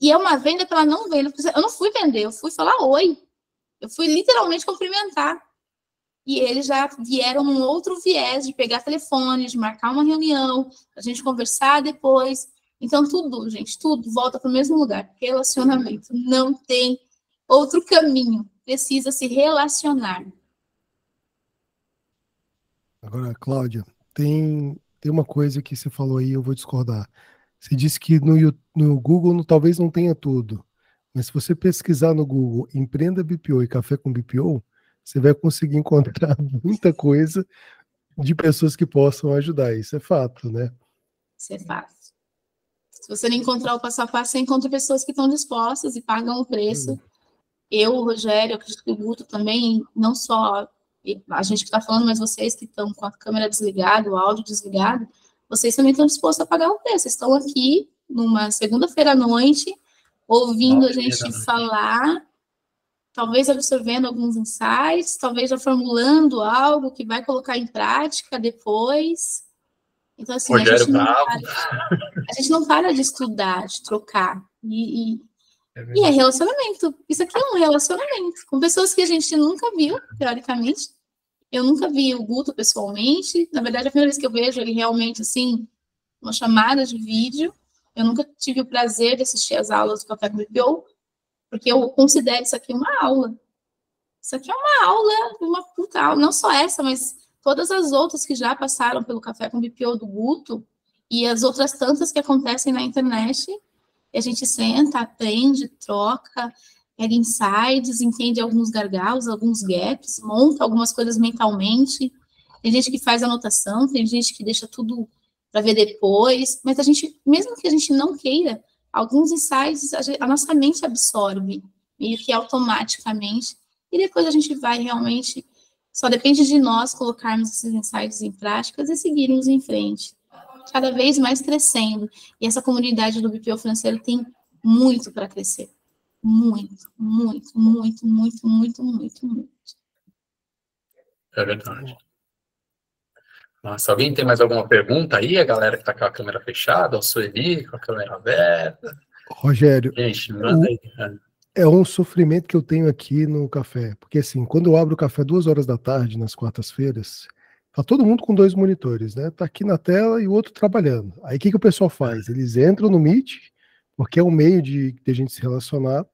E é uma venda pela não venda. Eu não fui vender, eu fui falar oi. Eu fui literalmente cumprimentar. E eles já vieram num outro viés de pegar telefone, de marcar uma reunião, a gente conversar depois. Então, tudo, gente, tudo volta para o mesmo lugar. Relacionamento. Não tem outro caminho. Precisa se relacionar. Agora, Cláudia, tem uma coisa que você falou aí, eu vou discordar. Você disse que no Google talvez não tenha tudo. Mas se você pesquisar no Google Empreenda BPO e Café com BPO, você vai conseguir encontrar muita coisa de pessoas que possam ajudar. Isso é fato, né? Isso é fato. Se você não encontrar o passo a passo, você encontra pessoas que estão dispostas e pagam o preço. Eu, o Rogério, eu acredito que o Guto também, não só a gente que está falando, mas vocês que estão com a câmera desligada, o áudio desligado, vocês também estão dispostos a pagar o preço. Vocês estão aqui numa segunda-feira à noite, ouvindo a gente falar, talvez absorvendo alguns insights, talvez já formulando algo que vai colocar em prática depois. Então, assim, a gente não para de estudar, de trocar. E é relacionamento. Isso aqui é um relacionamento com pessoas que a gente nunca viu, teoricamente. Eu nunca vi o Guto pessoalmente. Na verdade, a primeira vez que eu vejo ele realmente, assim, uma chamada de vídeo. Eu nunca tive o prazer de assistir as aulas do Café com BPO, porque eu considero isso aqui uma aula. Isso aqui é uma aula, uma puta aula. Não só essa, mas todas as outras que já passaram pelo Café com BPO do Guto e as outras tantas que acontecem na internet. E a gente senta, aprende, troca, pega insights, entende alguns gargalos, alguns gaps, monta algumas coisas mentalmente. Tem gente que faz anotação, tem gente que deixa tudo para ver depois, mas a gente, mesmo que a gente não queira, alguns insights a nossa mente absorve, meio que automaticamente, e depois a gente vai realmente, só depende de nós colocarmos esses insights em práticas e seguirmos em frente. cada vez mais crescendo. E essa comunidade do BPO financeiro tem muito para crescer. Muito, muito, muito, muito, muito, muito, muito. É verdade. Nossa, alguém tem mais alguma pergunta aí? A galera que está com a câmera fechada, o Sueli com a câmera aberta. Rogério, gente, manda aí. É um sofrimento que eu tenho aqui no café, porque assim, quando eu abro o café 2 horas da tarde, nas quartas-feiras, tá todo mundo com 2 monitores, né? Tá aqui na tela e o outro trabalhando. Aí o que o pessoal faz? Eles entram no Meet, porque é um meio de a gente se relacionar,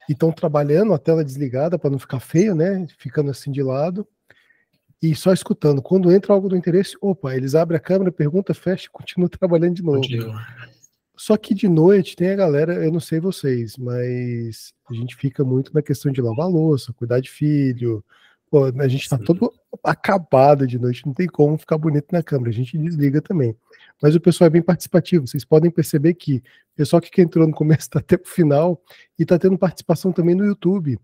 e estão trabalhando, a tela desligada para não ficar feio, né? Ficando assim de lado, e só escutando. Quando entra algo do interesse, opa, eles abrem a câmera, pergunta, fecha e continuam trabalhando de novo. Só que de noite tem a galera, eu não sei vocês, mas a gente fica muito na questão de lavar louça, cuidar de filho. Pô, a gente tá todo acabado de noite, não tem como ficar bonito na câmera, a gente desliga também. Mas o pessoal é bem participativo, vocês podem perceber que o pessoal que entrou no começo está até o final e está tendo participação também no YouTube.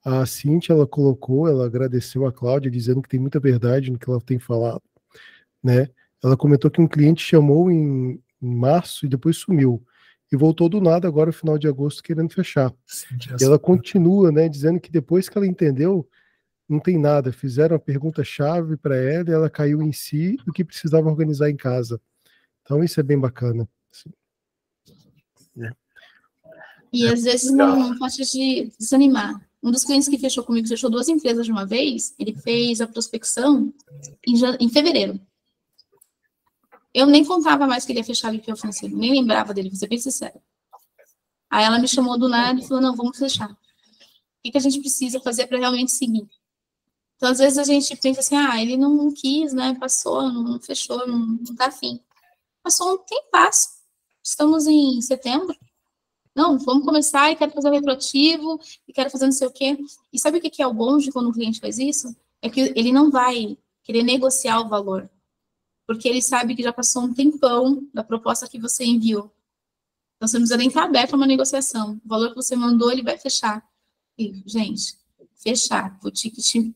A Cintia, ela colocou, ela agradeceu a Cláudia, dizendo que tem muita verdade no que ela tem falado, né? Ela comentou que um cliente chamou em março e depois sumiu. E voltou do nada agora, no final de agosto, querendo fechar. E ela continua, né, dizendo que depois que ela entendeu, não tem nada. Fizeram a pergunta-chave para ela e ela caiu em si do que precisava organizar em casa. Então isso é bem bacana. E às vezes não pode te desanimar. Um dos clientes que fechou comigo, fechou 2 empresas de uma vez, ele fez a prospecção em fevereiro. Eu nem contava mais que ele ia fechar o BPO financeiro, nem lembrava dele, vou ser bem sincera. Aí ela me chamou do nada e falou, não, vamos fechar. O que a gente precisa fazer para realmente seguir? Então, às vezes a gente pensa assim, ele não quis, né, passou, não fechou, não tá afim. Passou um tempasso. Estamos em setembro. Não, vamos começar e quero fazer o retroativo, e quero fazer não sei o quê. E sabe o que é o bom de quando o cliente faz isso? É que ele não vai querer negociar o valor, porque ele sabe que já passou um tempão da proposta que você enviou. Então, você não precisa nem estar aberto a uma negociação. O valor que você mandou, ele vai fechar. E, gente, fechar o ticket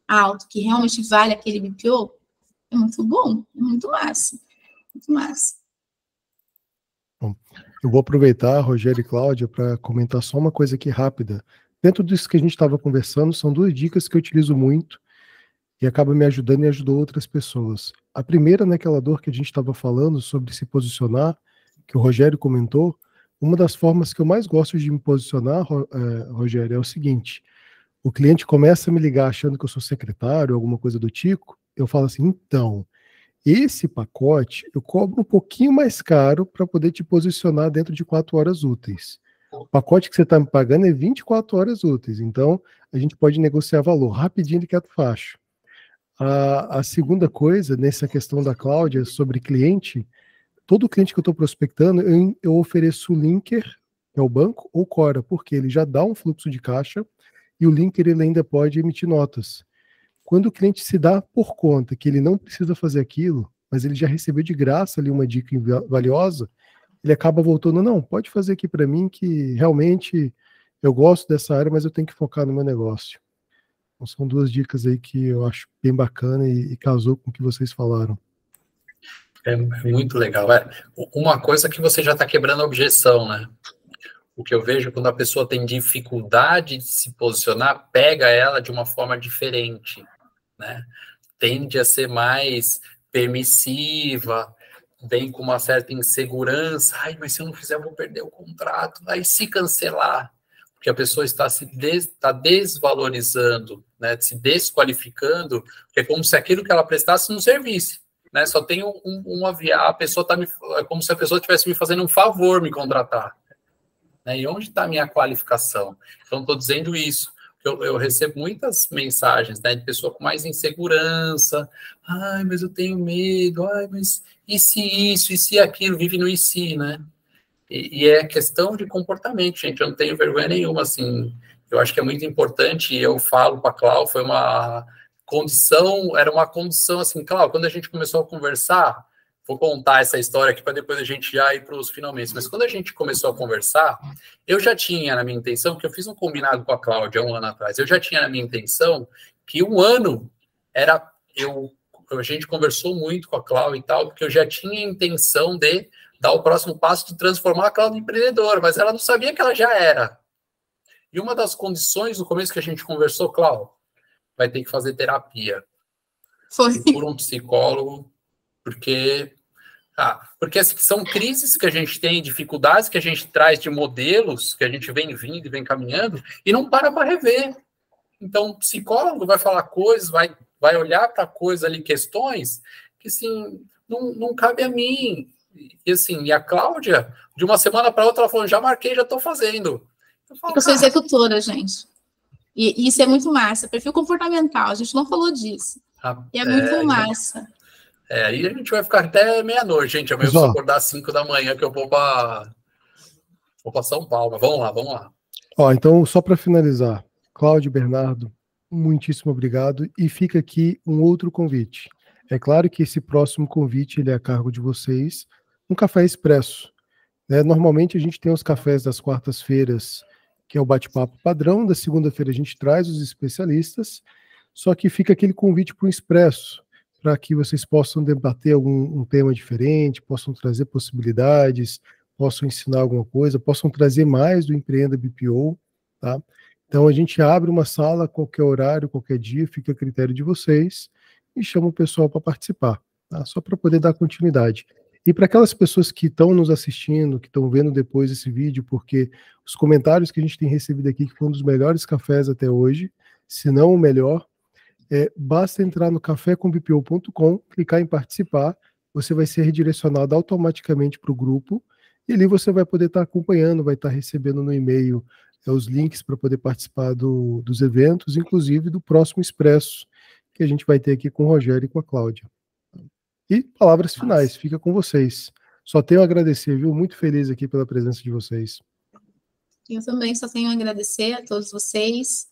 alto, que realmente vale aquele BPO, é muito bom, é muito massa. Muito massa. Bom, eu vou aproveitar, Rogério e Cláudia, para comentar só uma coisa aqui rápida. Dentro disso que a gente estava conversando, são 2 dicas que eu utilizo muito e acaba me ajudando e ajudou outras pessoas. A primeira, naquela dor que a gente estava falando sobre se posicionar, que o Rogério comentou, uma das formas que eu mais gosto de me posicionar, Rogério, é o seguinte: o cliente começa a me ligar achando que eu sou secretário, alguma coisa do tipo, eu falo assim, então, esse pacote eu cobro um pouquinho mais caro para poder te posicionar dentro de 4 horas úteis. O pacote que você está me pagando é 24 horas úteis, então a gente pode negociar valor rapidinho de quieto facho. A segunda coisa, nessa questão da Cláudia, sobre cliente, todo cliente que eu estou prospectando, eu ofereço o linker, que é o banco, ou Cora, porque ele já dá um fluxo de caixa e o linker ele ainda pode emitir notas. Quando o cliente se dá por conta que ele não precisa fazer aquilo, mas ele já recebeu de graça ali uma dica valiosa, ele acaba voltando, não, pode fazer aqui para mim que realmente eu gosto dessa área, mas eu tenho que focar no meu negócio. Então, são 2 dicas aí que eu acho bem bacana e casou com o que vocês falaram. É muito legal. Uma coisa que você já está quebrando a objeção, né? O que eu vejo quando a pessoa tem dificuldade de se posicionar, pega ela de uma forma diferente, né? Tende a ser mais permissiva, vem com uma certa insegurança. Ai, mas se eu não fizer, eu vou perder o contrato. Aí se cancelar, porque a pessoa está está desvalorizando, né? Se desqualificando, é como se aquilo que ela prestasse não servisse. Né, só tem a pessoa é como se a pessoa estivesse me fazendo um favor me contratar. Né, e onde está a minha qualificação? Então, estou dizendo isso. Eu recebo muitas mensagens, né, de pessoa com mais insegurança. Ai, mas eu tenho medo. Ai, mas e se isso, e se aquilo? Vive no e se, né? E é questão de comportamento, gente. Eu não tenho vergonha nenhuma, assim. Eu acho que é muito importante, e eu falo para a Cláudia, foi uma condição, era uma condição assim, claro, quando a gente começou a conversar, vou contar essa história aqui para depois a gente já ir para os finalmente, mas quando a gente começou a conversar, eu já tinha na minha intenção, que eu fiz um combinado com a Cláudia 1 ano atrás, eu já tinha na minha intenção que 1 ano era eu a gente conversou muito com a Cláudia e tal, porque eu já tinha a intenção de dar o próximo passo de transformar a Cláudia em empreendedora, mas ela não sabia que ela já era. E uma das condições no começo que a gente conversou, Cláudia, vai ter que fazer terapia. Foi. Por um psicólogo, porque são crises que a gente tem, dificuldades que a gente traz de modelos, que a gente vem vindo e vem caminhando, e não para rever. Então, o psicólogo vai falar coisas, vai olhar para coisas ali, questões, que, assim, não cabe a mim. E, assim, e a Cláudia, de uma semana para outra, ela falou, já marquei, já estou fazendo. Eu sou executora, gente. E isso é muito massa. Perfil comportamental, a gente não falou disso. E é muito massa. Aí a gente vai ficar até meia-noite, gente. Amanhã eu preciso acordar às 5 da manhã, que eu vou para São Paulo. Mas vamos lá. Então, só para finalizar, Cláudio e Bernardo, muitíssimo obrigado. E fica aqui um outro convite. É claro que esse próximo convite ele é a cargo de vocês, um café expresso. Normalmente a gente tem os cafés das quartas-feiras, que é o bate-papo padrão. Da segunda-feira a gente traz os especialistas, só que fica aquele convite para o expresso, para que vocês possam debater um tema diferente, possam trazer possibilidades, possam ensinar alguma coisa, possam trazer mais do Empreenda BPO, tá? Então a gente abre uma sala, qualquer horário, qualquer dia, fica a critério de vocês, e chama o pessoal para participar, tá? Só para poder dar continuidade. E para aquelas pessoas que estão nos assistindo, que estão vendo depois esse vídeo, porque os comentários que a gente tem recebido aqui, que foi um dos melhores cafés até hoje, se não o melhor, basta entrar no cafécombpo.com, clicar em participar, você vai ser redirecionado automaticamente para o grupo, e ali você vai poder estar acompanhando, vai estar recebendo no e-mail os links para poder participar dos eventos, inclusive do próximo Expresso, que a gente vai ter aqui com o Rogério e com a Cláudia. E palavras finais, fica com vocês. Só tenho a agradecer, viu? Muito feliz aqui pela presença de vocês. Eu também só tenho a agradecer a todos vocês.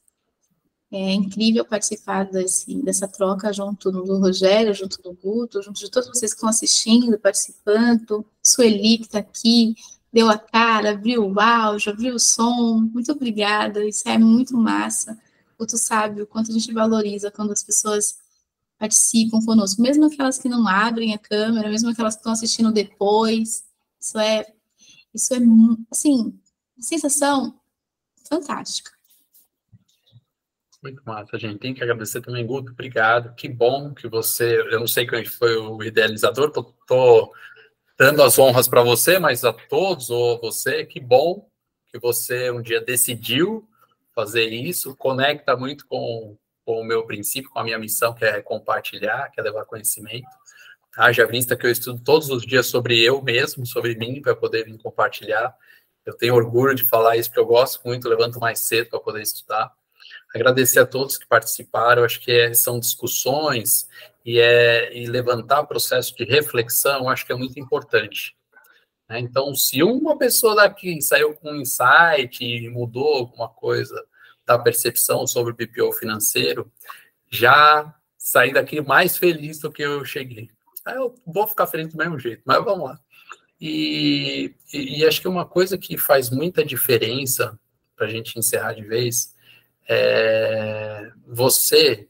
É incrível participar dessa troca junto do Rogério, junto do Guto, junto de todos vocês que estão assistindo, participando. Sueli, que está aqui, deu a cara, abriu o áudio, abriu o som. Muito obrigada, isso é muito massa. Guto sabe o quanto a gente valoriza quando as pessoas participam conosco, mesmo aquelas que não abrem a câmera, mesmo aquelas que estão assistindo depois. Isso é assim, sensação fantástica. Muito massa, gente. Tem que agradecer também, Guto. Obrigado. Que bom que você... Eu não sei quem foi o idealizador, tô dando as honras para você, mas a todos, ou você, que bom que você um dia decidiu fazer isso. Conecta muito com o meu princípio, com a minha missão, que é compartilhar, que é levar conhecimento. Haja vista que eu estudo todos os dias sobre eu mesmo, sobre mim, para poder vir compartilhar. Eu tenho orgulho de falar isso, porque eu gosto muito, levanto mais cedo para poder estudar. Agradecer a todos que participaram, acho que são discussões e levantar processo de reflexão, acho que é muito importante. Então, se uma pessoa daqui saiu com um insight e mudou alguma coisa da percepção sobre o BPO financeiro, já saí daqui mais feliz do que eu cheguei. Eu vou ficar feliz do mesmo jeito, mas vamos lá. E acho que uma coisa que faz muita diferença, para a gente encerrar de vez, você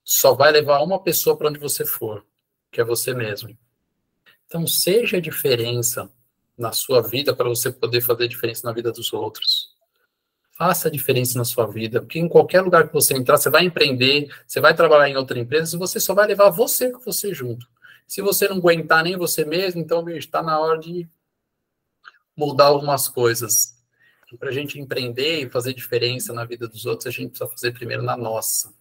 só vai levar uma pessoa para onde você for, que é você mesmo. Então, seja a diferença na sua vida para você poder fazer diferença na vida dos outros. Faça a diferença na sua vida, porque em qualquer lugar que você entrar, você vai empreender, você vai trabalhar em outra empresa, você só vai levar você com você junto. Se você não aguentar nem você mesmo, então está na hora de mudar algumas coisas. Para a gente empreender e fazer diferença na vida dos outros, a gente precisa fazer primeiro na nossa.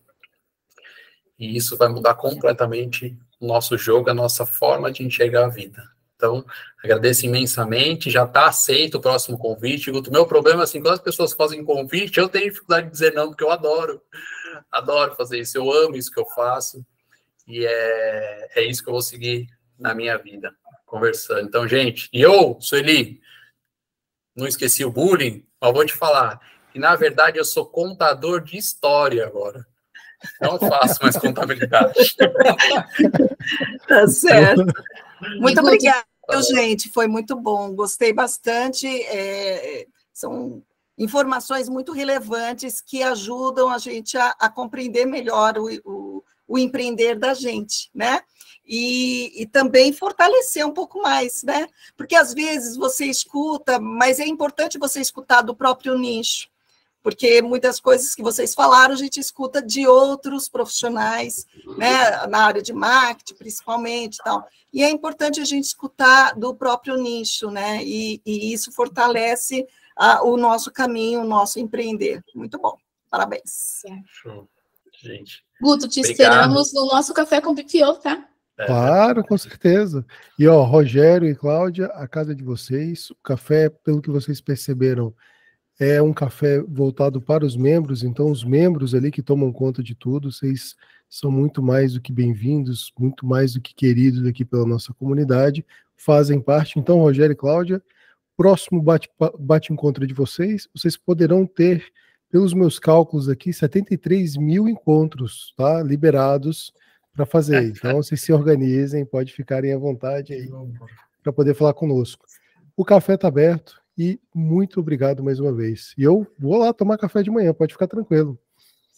E isso vai mudar completamente o nosso jogo, a nossa forma de enxergar a vida. Então, agradeço imensamente, já está aceito o próximo convite. O meu problema é assim, quando as pessoas fazem convite, eu tenho dificuldade de dizer não, porque eu adoro fazer isso, eu amo isso que eu faço, e é isso que eu vou seguir na minha vida, conversando. Então, gente, e eu, Sueli, não esqueci o bullying, mas vou te falar que, na verdade, eu sou contador de história agora. Não faço mais contabilidade. Tá certo. Muito obrigada, gente. Foi muito bom. Gostei bastante. São informações muito relevantes que ajudam a gente a compreender melhor o empreender da gente, né? E também fortalecer um pouco mais, né? Porque às vezes você escuta, mas é importante você escutar do próprio nicho, porque muitas coisas que vocês falaram a gente escuta de outros profissionais, né? Na área de marketing, principalmente, tal. E é importante a gente escutar do próprio nicho, né? E isso fortalece o nosso caminho, o nosso empreender. Muito bom. Parabéns. Show. Gente. Guto, te Obrigado. esperamos no nosso café com BPO, tá? Claro, com certeza. E, ó, Rogério e Cláudia, a casa de vocês, o café, pelo que vocês perceberam, é um café voltado para os membros, então os membros ali que tomam conta de tudo, vocês são muito mais do que bem-vindos, muito mais do que queridos aqui pela nossa comunidade, fazem parte. Então, Rogério e Cláudia, próximo bate-encontro de vocês poderão ter, pelos meus cálculos aqui, 73 mil encontros, tá? Liberados para fazer. Então, vocês se organizem, pode ficarem à vontade aí para poder falar conosco. O café está aberto e muito obrigado mais uma vez. E eu vou lá tomar café de manhã, pode ficar tranquilo.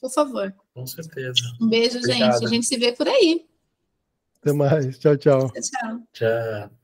Por favor. Com certeza. Um beijo, Obrigado. gente. A gente se vê por aí. Até mais. Tchau, tchau. Tchau. Tchau.